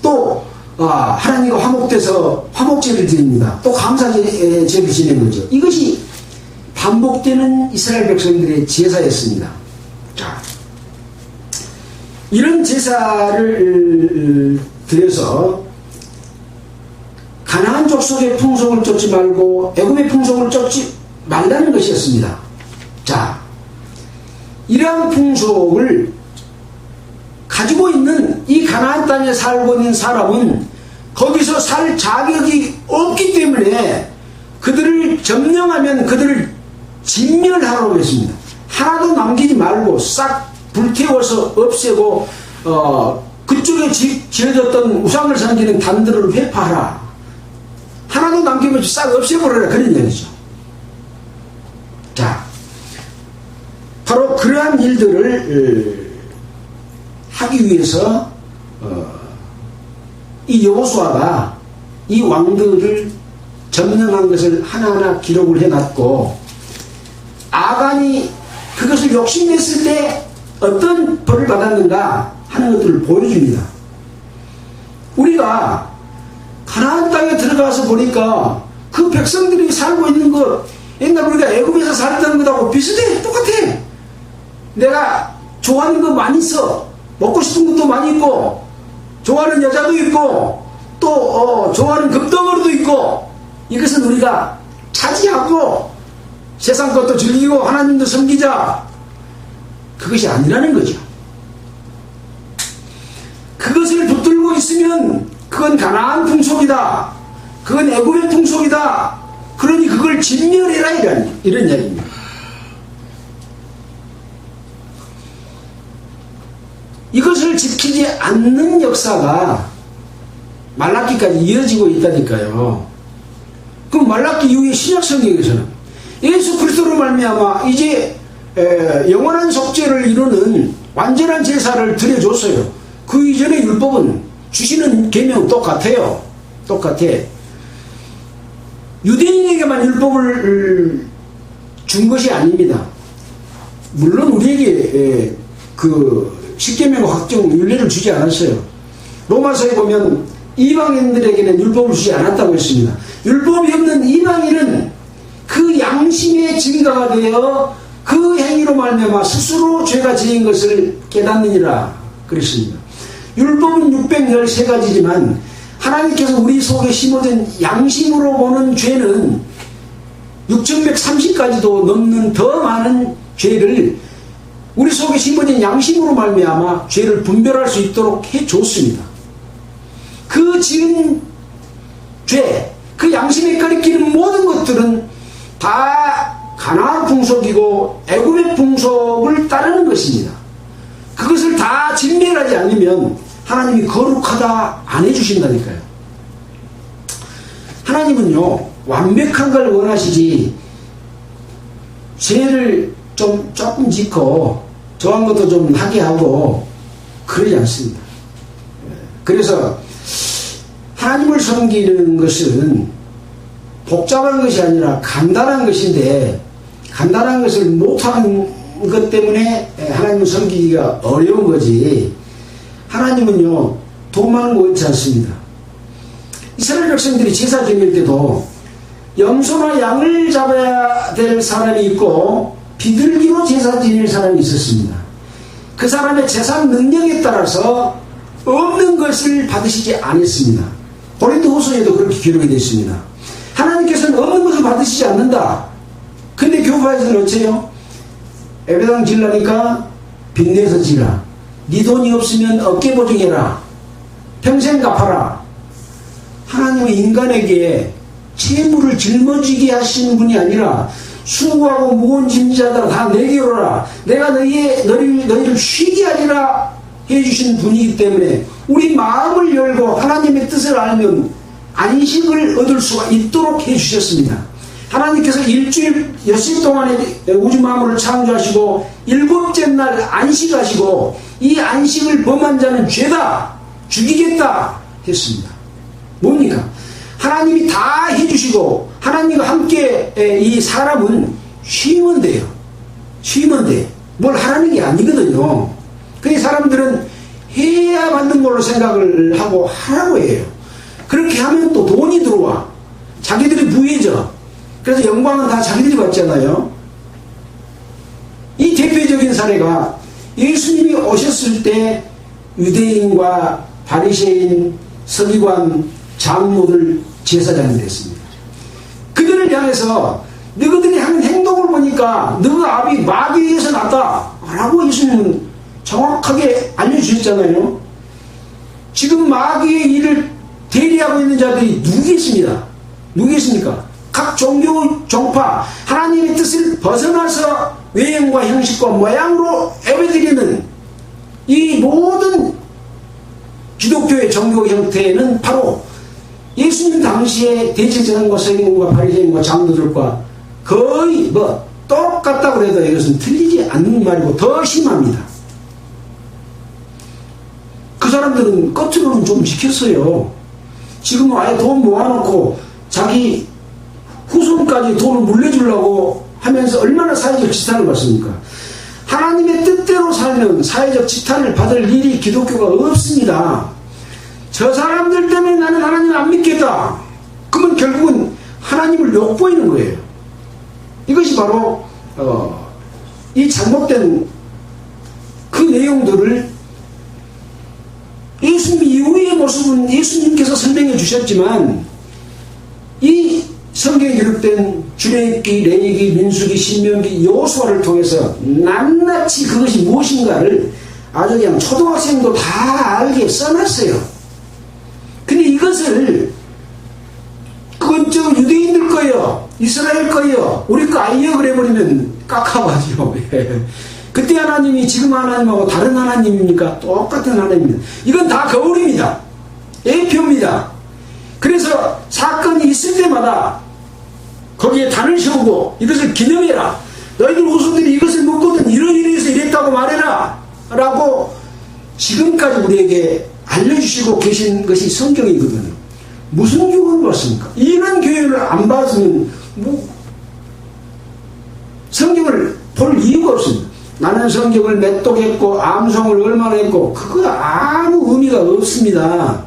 또 하나님과 화목돼서 화목제를 드립니다. 또 감사제를 지낸 거죠. 이것이 반복되는 이스라엘 백성들의 제사였습니다. 자, 이런 제사를 드려서 가나안 족속의 풍속을 쫓지 말고 애굽의 풍속을 쫓지 말라는 것이었습니다. 자, 이러한 풍속을 가지고 있는 이 가나안 땅에 살고 있는 사람은 거기서 살 자격이 없기 때문에 그들을 점령하면 그들을 진멸하라고 했습니다. 하나도 남기지 말고 싹 불태워서 없애고 그쪽에 지어졌던 우상을 섬기는 단들을 회파하라. 하나도 남김없이 싹 없애버려라 그런 얘기죠. 자, 바로 그러한 일들을 하기 위해서 이 여호수아가 이 왕들을 점령한 것을 하나하나 기록을 해놨고, 아간이 그것을 욕심냈을 때 어떤 벌을 받았는가 하는 것들을 보여줍니다. 우리가 가나안 땅에 들어가서 보니까 그 백성들이 살고 있는 것, 옛날 우리가 애굽에서 살던 것하고 비슷해. 똑같아. 내가 좋아하는 거 많이 있어. 먹고 싶은 것도 많이 있고, 좋아하는 여자도 있고, 또 좋아하는 금덩어리도 있고, 이것은 우리가 차지하고 세상 것도 즐기고 하나님도 섬기자, 그것이 아니라는 거죠. 그것을 붙들고 있으면 그건 가나안 풍속이다, 그건 애굽의 풍속이다, 그러니 그걸 진멸해라, 이런 이야기입니다. 이것을 지키지 않는 역사가 말라기까지 이어지고 있다니까요. 그럼 말라기 이후에 신약 성경에서는 예수 그리스도로 말미암아 이제 영원한 속죄를 이루는 완전한 제사를 드려줬어요. 그 이전의 율법은 주시는 계명은 똑같아요. 똑같아. 유대인에게만 율법을 준 것이 아닙니다. 물론 우리에게 그 십계명 확정 율례를 주지 않았어요. 로마서에 보면 이방인들에게는 율법을 주지 않았다고 했습니다. 율법이 없는 이방인은 그 양심의 증거가 되어 그 행위로 말미암아 스스로 죄가 지은 것을 깨닫느니라 그랬습니다. 율법은 613가지지만 하나님께서 우리 속에 심어진 양심으로 보는 죄는 6130가지도 넘는 더 많은 죄를 우리 속에 심어진 양심으로 말미암아 죄를 분별할 수 있도록 해줬습니다. 그 지은 죄, 그 양심에 가리키는 모든 것들은 다 가나안 풍속이고 애굽의 풍속을 따르는 것입니다. 그것을 다 진멸하지 않으면 하나님이 거룩하다 안 해주신다니까요. 하나님은요, 완벽한 걸 원하시지 죄를 조금 짓고 저한 것도 좀 하게 하고 그러지 않습니다. 그래서 하나님을 섬기는 것은 복잡한 것이 아니라 간단한 것인데, 간단한 것을 못하는 것 때문에 하나님을 섬기기가 어려운 거지, 하나님은요 도망을 원치 않습니다. 이스라엘 백성들이 제사 지낼 때도 염소나 양을 잡아야 될 사람이 있고 비둘기로 제사 지낼 사람이 있었습니다. 그 사람의 제사 능력에 따라서 없는 것을 받으시지 않았습니다. 고린도후서에도 그렇게 기록이 되어 있습니다. 하나님께서는 없는 것을 받으시지 않는다. 근데 교파에서는 어째요? 예배당 질라니까 빚내서 지라, 네 돈이 없으면 어깨 보증해라, 평생 갚아라. 하나님은 인간에게 채무를 짊어지게 하시는 분이 아니라 수고하고 무거운 짐자들아 다 내게 오라, 내가 너희를 쉬게 하리라 해주신 분이기 때문에 우리 마음을 열고 하나님의 뜻을 알면 안식을 얻을 수가 있도록 해주셨습니다. 하나님께서 일주일 여섯 동안에 우주 만물을 창조하시고 일곱째 날 안식하시고 이 안식을 범한 자는 죄다, 죽이겠다 했습니다. 뭡니까? 하나님이 다 해주시고 하나님과 함께 이 사람은 쉬면 돼요. 쉬면 돼. 뭘 하라는 게 아니거든요. 그 사람들은 해야 받는 걸로 생각을 하고 하라고 해요. 그렇게 하면 또 돈이 들어와. 자기들이 부해져. 그래서 영광은 다 자기들이 받잖아요. 이 대표적인 사례가 예수님이 오셨을 때 유대인과 바리새인, 서기관, 장로들 제사장이 됐습니다. 그들을 향해서 너희들이 하는 행동을 보니까 너희 아비 마귀에서 났다 라고 예수님은 정확하게 알려주셨잖아요. 지금 마귀의 일을 대리하고 있는 자들이 누구겠습니다? 누구겠습니까? 각 종교, 종파, 하나님의 뜻을 벗어나서 외형과 형식과 모양으로 예배드리는 이 모든 기독교의 종교 형태는 바로 예수님 당시에 대제사장과 서기관과 바리새인과 장로들과 거의 똑같다고 해도 이것은 틀리지 않는 말이고 더 심합니다. 사람들은 겉으로는 좀 지켰어요. 지금은 아예 돈 모아놓고 자기 후손까지 돈을 물려주려고 하면서 얼마나 사회적 지탄을 받습니까? 하나님의 뜻대로 살면 사회적 지탄을 받을 일이 기독교가 없습니다. 저 사람들 때문에 나는 하나님을 안 믿겠다. 그러면 결국은 하나님을 욕보이는 거예요. 이것이 바로 이 잘못된 그 내용들을 예수님 이후의 모습은 예수님께서 설명해 주셨지만 이 성경에 기록된 출애굽기, 레위기, 민수기, 신명기, 여호수아를 통해서 낱낱이 그것이 무엇인가를 아주 그냥 초등학생도 다 알게 써놨어요. 근데 이것을 그건 저 유대인들 거예요, 이스라엘 거예요, 우리 거 아니에요 그래버리면 깝깝하죠. 그때 하나님이 지금 하나님하고 다른 하나님입니까? 똑같은 하나님입니다. 이건 다 거울입니다. 예표입니다. 그래서 사건이 있을 때마다 거기에 단을 세우고 이것을 기념해라. 너희들 후손들이 이것을 묻거든 이러이러해서 이랬다고 말해라 라고 지금까지 우리에게 알려주시고 계신 것이 성경이거든요. 무슨 교훈을 받습니까? 이런 교훈을 안 받으면 성경을 볼 이유가 없습니다. 나는 성경을 몇 독 했고 암송을 얼마나 했고 그거 아무 의미가 없습니다.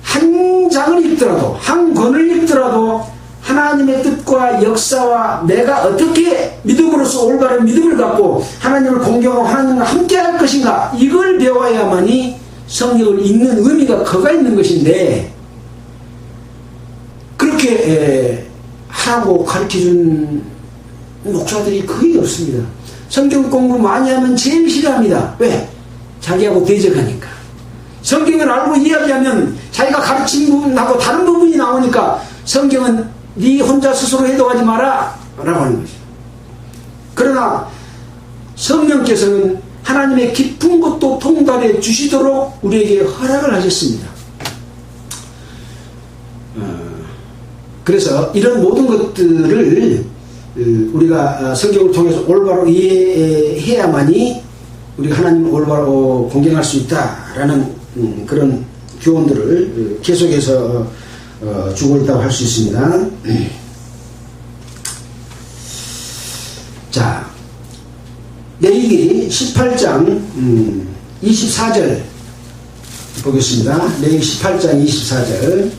한 장을 읽더라도 한 권을 읽더라도 하나님의 뜻과 역사와 내가 어떻게 믿음으로써 올바른 믿음을 갖고 하나님을 공경하고 하나님과 함께 할 것인가 이걸 배워야만이 성경을 읽는 의미가 커가 있는 것인데 그렇게 하라고 가르쳐준 목사들이 거의 없습니다. 성경 공부 많이 하면 제일 싫어합니다. 왜? 자기하고 대적하니까. 성경을 알고 이야기하면 자기가 가르친 부분하고 다른 부분이 나오니까 성경은 네 혼자 스스로 해독하지 마라 라고 하는 거죠. 그러나 성령께서는 하나님의 깊은 것도 통달해 주시도록 우리에게 허락을 하셨습니다. 그래서 이런 모든 것들을 우리가 성경을 통해서 올바로 이해해야만이 우리가 하나님을 올바로 공경할 수 있다라는 그런 교훈들을 계속해서 주고 있다고 할 수 있습니다. 자, 레위기 18장 24절 보겠습니다. 레위기 18장 24절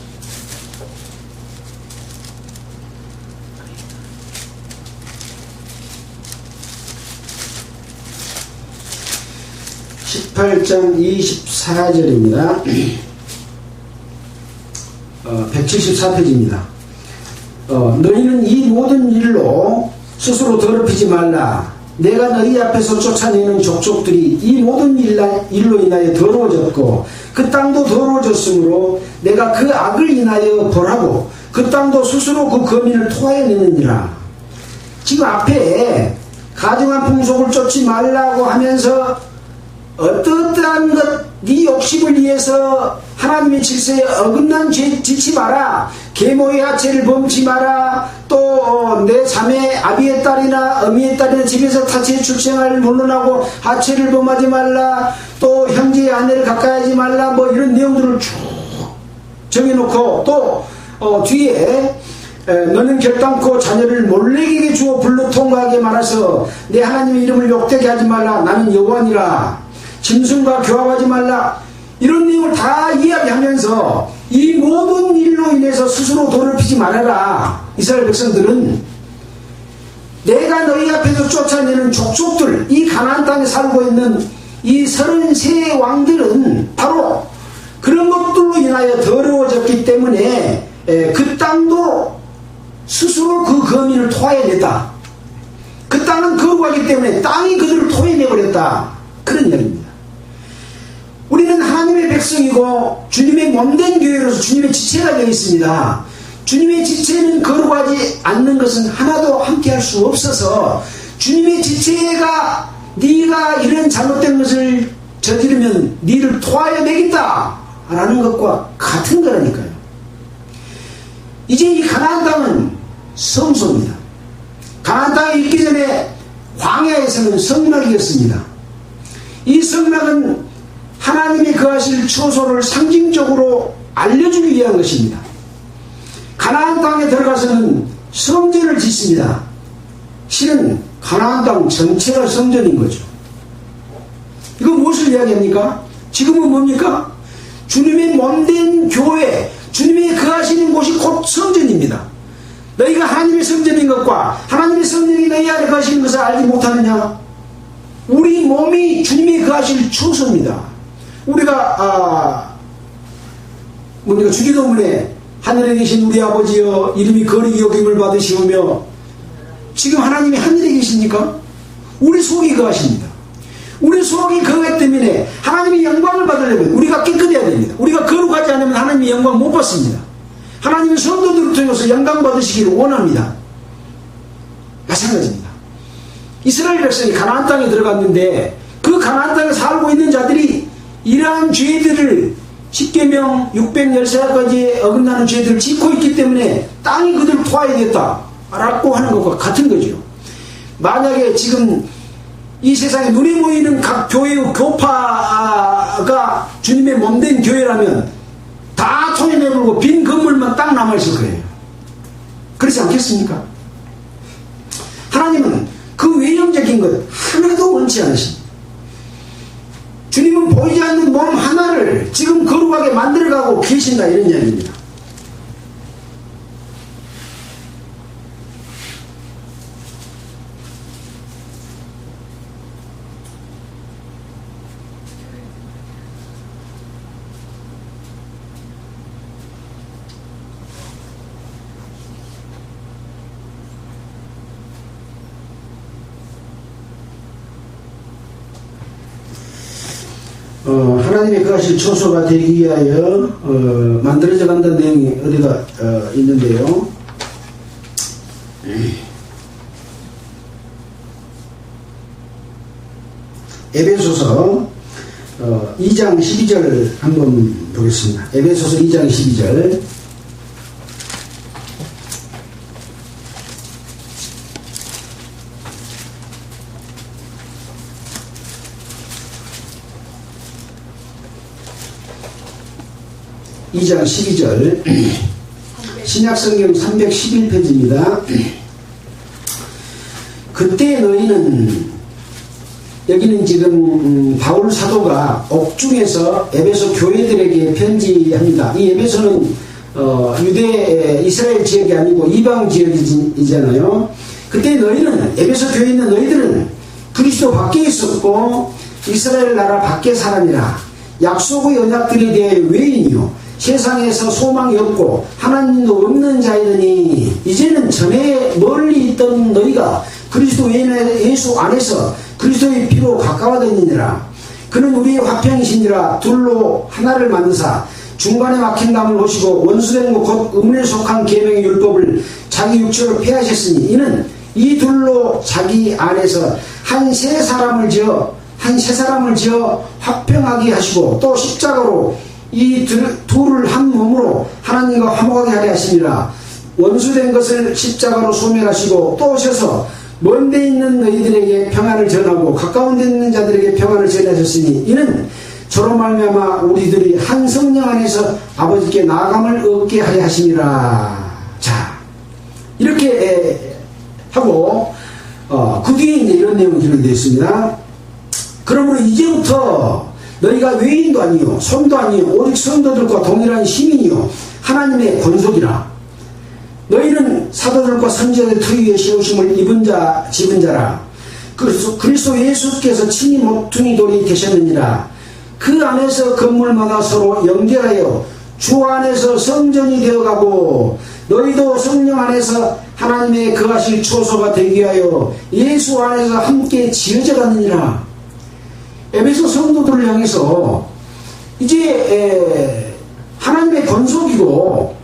18장 24절입니다. 174페이지입니다. 너희는 이 모든 일로 스스로 더럽히지 말라. 내가 너희 앞에서 쫓아내는 족속들이 이 모든 일로 인하여 더러워졌고 그 땅도 더러워졌으므로 내가 그 악을 인하여 벌하고 그 땅도 스스로 그 거민을 토해내느니라. 지금 앞에 가증한 풍속을 쫓지 말라고 하면서 어떠한 것, 네 욕심을 위해서 하나님의 질서에 어긋난 죄 짓지 마라. 계모의 하체를 범치 마라. 또 내 자매 아비의 딸이나 어미의 딸이나 집에서 타치에 출생을 물러나고 하체를 범하지 말라. 또 형제의 아내를 가까이 하지 말라. 뭐 이런 내용들을 쭉 정해놓고 또 뒤에 너는 결단코 자녀를 몰래에게 주어 불로 통과하게 말아서 내 하나님의 이름을 욕되게 하지 말라. 나는 여호와니라. 짐승과 교합하지 말라. 이런 내용을 다 이야기하면서 이 모든 일로 인해서 스스로 더럽히지 말아라. 이스라엘 백성들은 내가 너희 앞에서 쫓아내는 족속들, 이 가나안 땅에 살고 있는 이 33 왕들은 바로 그런 것들로 인하여 더러워졌기 때문에 그 땅도 스스로 그 거민을 토해냈다. 그 땅은 거부하기 때문에 땅이 그들을 토해내버렸다. 그런 이야기입니다. 우리는 하나님의 백성이고 주님의 몸된 교회로서 주님의 지체가 되어 있습니다. 주님의 지체는 거룩하지 않는 것은 하나도 함께할 수 없어서 주님의 지체가 네가 이런 잘못된 것을 저지르면 네를 토하여 내겠다 라는 것과 같은 거라니까요. 이제 이 가나안 땅은 성소입니다. 가나안 땅에 있기 전에 광야에서는 성막이었습니다. 이 성막은 하나님이 거하실 처소를 상징적으로 알려주기 위한 것입니다. 가나안 땅에 들어가서는 성전을 짓습니다. 실은 가나안 땅 전체가 성전인 거죠. 이거 무엇을 이야기합니까? 지금은 뭡니까? 주님의 몸된 교회, 주님이 거하시는 곳이 곧 성전입니다. 너희가 하나님의 성전인 것과 하나님의 성령이 너희 안에 거하시는 것을 알지 못하느냐? 우리 몸이 주님이 거하실 처소입니다. 우리가 주기도문에 하늘에 계신 우리 아버지여 이름이 거룩히 여김을 받으시오며, 지금 하나님이 하늘에 계십니까? 우리 속이 거하십니다. 우리 속이 거하기 때문에 하나님이 영광을 받으려면 우리가 깨끗해야 됩니다. 우리가 거룩하지 않으면 하나님이 영광 못 받습니다. 하나님은 성도들을 통해서 영광 받으시기를 원합니다. 마찬가지입니다. 이스라엘 백성이 가나안 땅에 들어갔는데 그 가나안 땅에 살고 있는 자들이 이러한 죄들을 10계명 613가지에 어긋나는 죄들을 짓고 있기 때문에 땅이 그들을 토하야겠다라고 하는 것과 같은 거죠. 만약에 지금 이 세상에 눈에 보이는 각 교회의 교파가 주님의 몸된 교회라면 다 토해내버리고 빈 건물만 딱 남아있을 거예요. 그렇지 않겠습니까? 하나님은 그 외형적인 것 하나도 원치 않으십니다. 주님은 보이지 않는 몸 하나를 지금 거룩하게 만들어가고 계신다, 이런 이야기입니다. 하나님의 거하실 처소가 되기 위하여 만들어져 간다는 내용이 어디가 있는데요. 에베소서 2장 12절 한번 보겠습니다. 에베소서 2장 12절. (2장 12절) 신약성경 311페이지입니다. 그때 너희는, 여기는 지금 바울 사도가 옥중에서 에베소 교회들에게 편지합니다. 이 에베소는 유대 이스라엘 지역이 아니고 이방 지역이잖아요. 그때 너희는, 에베소 교회에 있는 너희들은 그리스도 밖에 있었고 이스라엘 나라 밖의 사람이라, 약속의 언약들에 대해 외인이요 세상에서 소망이 없고 하나님도 없는 자이더니, 이제는 전에 멀리 있던 너희가 그리스도 예수 안에서 그리스도의 피로 가까워졌느니라. 그는 우리의 화평이시니라. 둘로 하나를 만드사 중간에 막힌 담을 놓으시고 원수된 것 곧 의문에 속한 계명의 율법을 자기 육체로 폐하셨으니, 이는 이 둘로 자기 안에서 한 세 사람을 지어 화평하게 하시고, 또 십자가로 이 둘을 한 몸으로 하나님과 화목하게 하려 하시니라. 원수된 것을 십자가로 소멸하시고 또 오셔서 먼 데 있는 너희들에게 평안을 전하고 가까운 데 있는 자들에게 평안을 전하셨으니, 이는 저로 말미암아 우리들이 한 성령 안에서 아버지께 나아감을 얻게 하려 하시니라. 자, 이렇게 하고 그 뒤에 이제 이런 내용이 기록이 되어 있습니다. 그러므로 이제부터 너희가 외인도 아니요 손도 아니요 오직 성도들과 동일한 시민이요 하나님의 권속이라. 너희는 사도들과 선지자의 터 위에 세우심을 입은 자라. 그리스도 예수께서 친히 모퉁이 돌이 되셨느니라. 그 안에서 건물마다 서로 연결하여 주 안에서 성전이 되어가고, 너희도 성령 안에서 하나님의 거하실 처소가 되기 위하여 예수 안에서 함께 지어져 가느니라. 에베소 성도들을 향해서 이제 하나님의 권속이고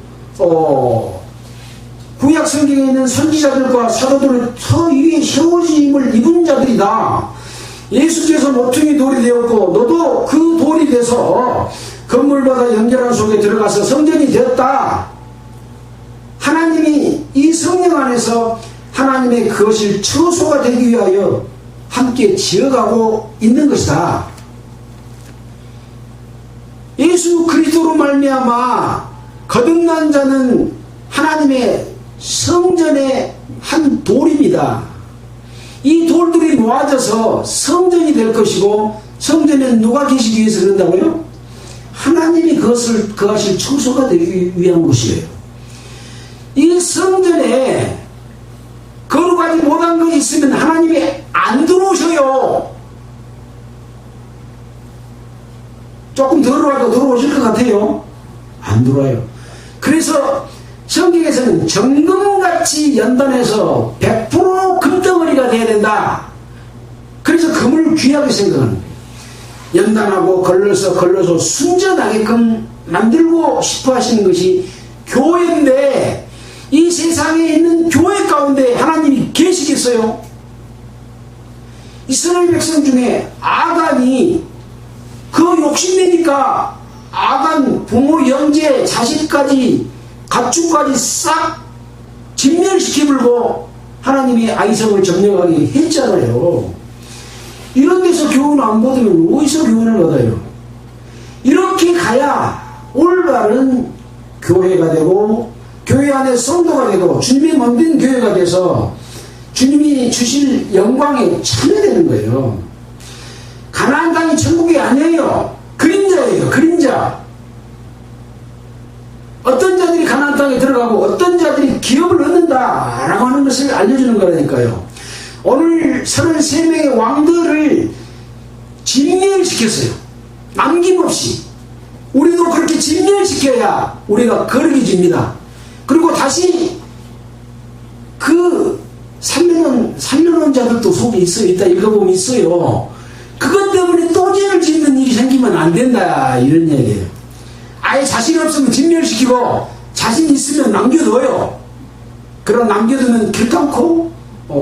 구약 성경에 있는 선지자들과 사도들을 터 위에 세워짐을 입은 자들이다. 예수께서 모퉁이 돌이 되었고 너도 그 돌이 돼서 건물마다 연결한 속에 들어가서 성전이 되었다. 하나님이 이 성령 안에서 하나님의 거실 처소가 되기 위하여 함께 지어가고 있는 것이다. 예수 그리스도로 말미암아 거듭난 자는 하나님의 성전의 한 돌입니다. 이 돌들이 모아져서 성전이 될 것이고, 성전에는 누가 계시기 위해서 그런다고요? 하나님이 그것을 거하실 처소가 되기 위한 것이에요. 이 성전에 거룩하지 못한 것이 있으면 하나님이 안 들어오셔요. 조금 더러워도 들어오실 것 같아요? 안 들어와요. 그래서 성경에서는 정금같이 연단해서 100% 금덩어리가 돼야 된다. 그래서 금을 귀하게 생각하는 거예요. 연단하고 걸러서 순전하게끔 만들고 싶어 하시는 것이 교회인데, 이 세상에 있는 교회 가운데 하나님이 계시겠어요? 이스라엘 백성 중에 아간이 그 욕심내니까 아간 부모, 형제, 자식까지, 가축까지 싹 진멸시켜버리고 하나님이 아이성을 점령하게 했잖아요. 이런 데서 교훈 안 받으면 어디서 교훈을 받아요? 이렇게 가야 올바른 교회가 되고, 교회 안에 성도가 되고, 주님이 만든 교회가 돼서 주님이 주실 영광에 참여되는 거예요. 가나안 땅이 천국이 아니에요. 그림자예요. 그림자. 어떤 자들이 가나안 땅에 들어가고 어떤 자들이 기업을 얻는다라고 하는 것을 알려주는 거라니까요. 오늘 33명의 왕들을 진멸시켰어요. 남김없이. 우리도 그렇게 진멸시켜야 우리가 거룩이 집니다. 그리고 다시 그 살려놓은 자들도 속에 있다 읽어보면 있어요. 그것 때문에 또 죄를 짓는 일이 생기면 안 된다, 이런 얘기예요. 아예 자신 없으면 진멸시키고 자신 있으면 남겨둬요. 그럼 남겨두면 결단코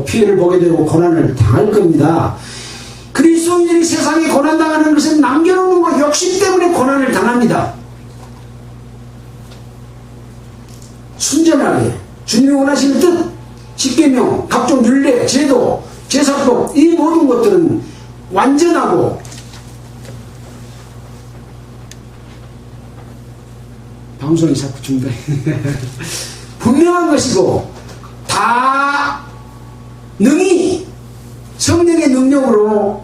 피해를 보게 되고 고난을 당할 겁니다. 그리스도인들이 세상에 고난당하는 것은 남겨놓는 것, 욕심 때문에 고난을 당합니다. 순전하게 주님이 원하시는 뜻, 십계명, 각종 율례, 제도, 제사법, 이 모든 것들은 완전하고 방송이 자꾸 중단해. 분명한 것이고 다 능히 성령의 능력으로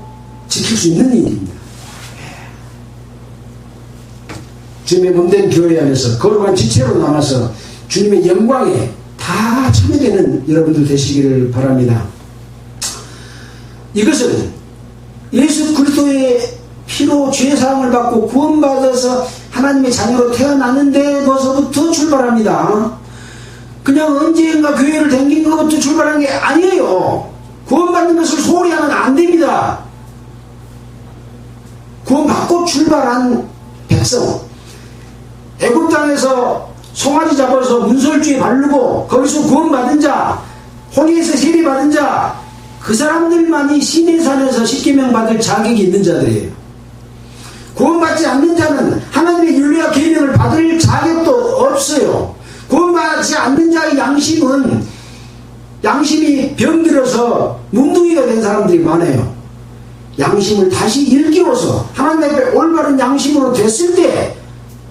지킬 수 있는 일입니다. 주님의 몸된 교회 안에서 거룩한 지체로 남아서 주님의 영광에 다 참여되는 여러분들 되시기를 바랍니다. 이것은 예수 그리스도의 피로 죄사함을 받고 구원받아서 하나님의 자녀로 태어났는데서부터 출발합니다. 그냥 언젠가 교회를 다닌 것부터 출발한 게 아니에요. 구원받는 것을 소홀히 하면 안 됩니다. 구원받고 출발한 백성, 애굽 땅에서 송아지 잡아서 문설주에 바르고 거기서 구원받은 자, 홍해에서 세례받은 자, 그 사람들만이 시내산에서 십계명 받을 자격이 있는 자들이에요. 구원받지 않는 자는 하나님의 율례와 계명을 받을 자격도 없어요. 구원받지 않는 자의 양심이 병들어서 문둥이가 된 사람들이 많아요. 양심을 다시 일깨워서 하나님 앞에 올바른 양심으로 됐을 때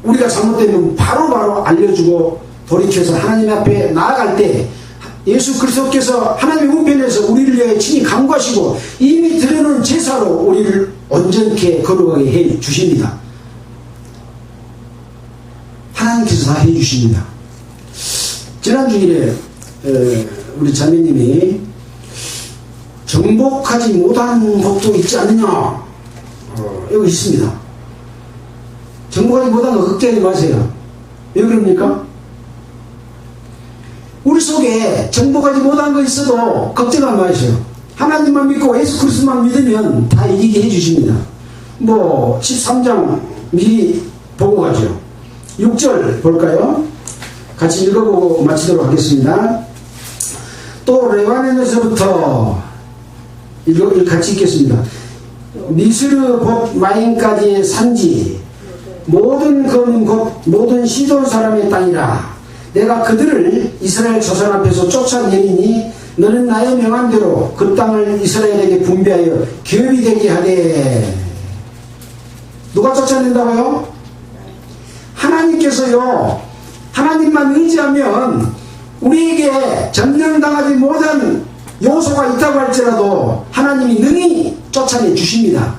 우리가 잘못되면 바로바로 알려주고 돌이켜서 하나님 앞에 나아갈 때 예수 그리스도께서 하나님의 우편에서 우리를 위해 친히 간구하시고 이미 드려놓은 제사로 우리를 온전케 거룩하게 해 주십니다. 하나님께서 다 해 주십니다. 지난 주일에 우리 자매님이 정복하지 못한 복도 있지 않느냐, 여기 있습니다. 정복하지 못한 거 걱정하지 마세요. 왜 그럽니까? 우리 속에 정복하지 못한 거 있어도 걱정하지 마세요. 하나님만 믿고 예수 그리스도만 믿으면 다 이기게 해주십니다. 13장 미리 보고 가죠. 6절 볼까요? 같이 읽어보고 마치도록 하겠습니다. 또 레바논에서부터 같이 읽겠습니다. 미스르 곧 마임까지의 산지 모든 검은 곧 모든 시돈 사람의 땅이라. 내가 그들을 이스라엘 조상 앞에서 쫓아내리니 너는 나의 명한대로 그 땅을 이스라엘에게 분배하여 기업이 되게 하되. 누가 쫓아낸다고요? 하나님께서요, 하나님만 의지하면 우리에게 점령당하지 못한 요소가 있다고 할지라도 하나님이 능히 쫓아내 주십니다.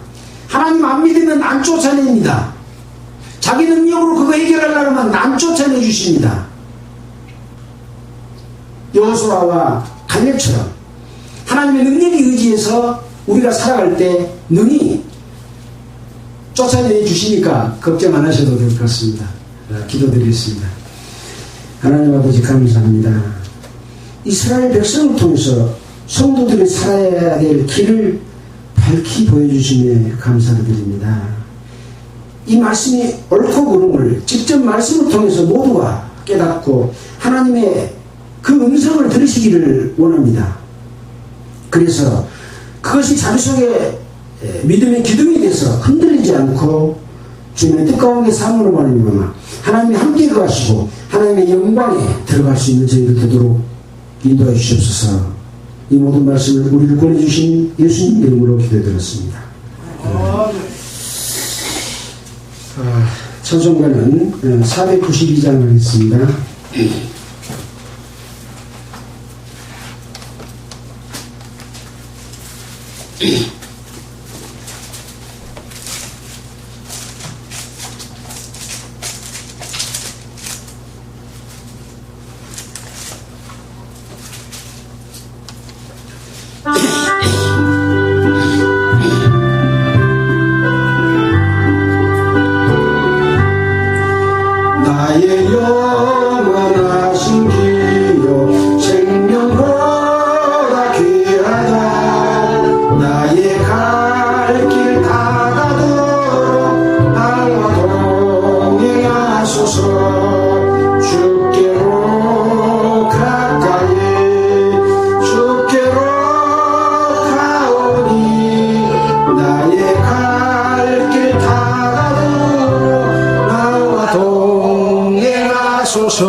하나님 안 믿으면 안 쫓아냅니다. 자기 능력으로 그거 해결하려고 하면 안 쫓아내 주십니다. 여호수아와 갈렙처럼 하나님의 능력에 의지해서 우리가 살아갈 때 능히 쫓아내 주시니까 걱정 안 하셔도 될 것 같습니다. 기도드리겠습니다. 하나님 아버지 감사합니다. 이스라엘 백성을 통해서 성도들이 살아야 될 길을 밝히 보여주시며 감사를 드립니다. 이 말씀이 옳고 그름을 직접 말씀을 통해서 모두가 깨닫고 하나님의 그 음성을 들으시기를 원합니다. 그래서 그것이 자기 속에 믿음의 기둥이 돼서 흔들리지 않고 주님의 뜻가운데 삶으로 말미암아 하나님이 함께 거하시고 하나님의 영광에 들어갈 수 있는 저희들 되도록 인도해 주시옵소서. 이 모든 말씀을 우리를 권해주신 예수님 이름으로 기도드렸습니다. 찬송가는 492장 하겠습니다. 나의 영원하신 기요 생명보다 귀하다. 나의 갈 길 다가도록 나와 동행하소서. 주께로 가까이 주께로 가오니 나의 갈 길 다가도록 나와 동행하소서.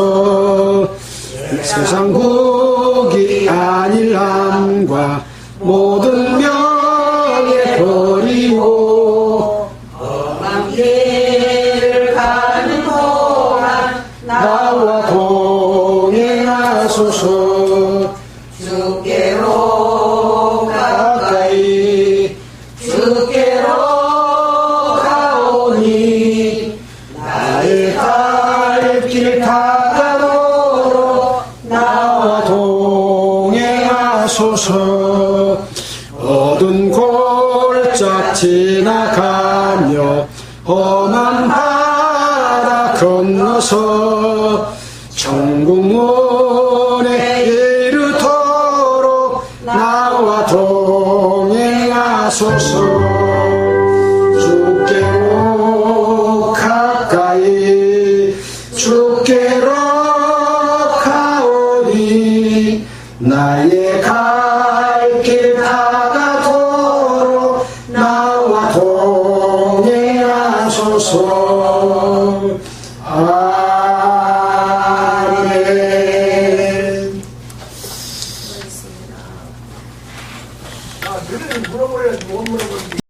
세상 국이 안일함과 모든 명예 버리고 험한 길을 가는 동안 나와 동행하소서. 주께로 가까이 주께로 가오니 나의 갈 길 다가도록 나와 동행하소서. 어두운 골짜 지나가며 험한 바다 건너서 천국문에 이르도록 나와 동행하소서. 주께로 가까이 주께로 가오니 나의 갈 길 다가도록 나와 동행하소서.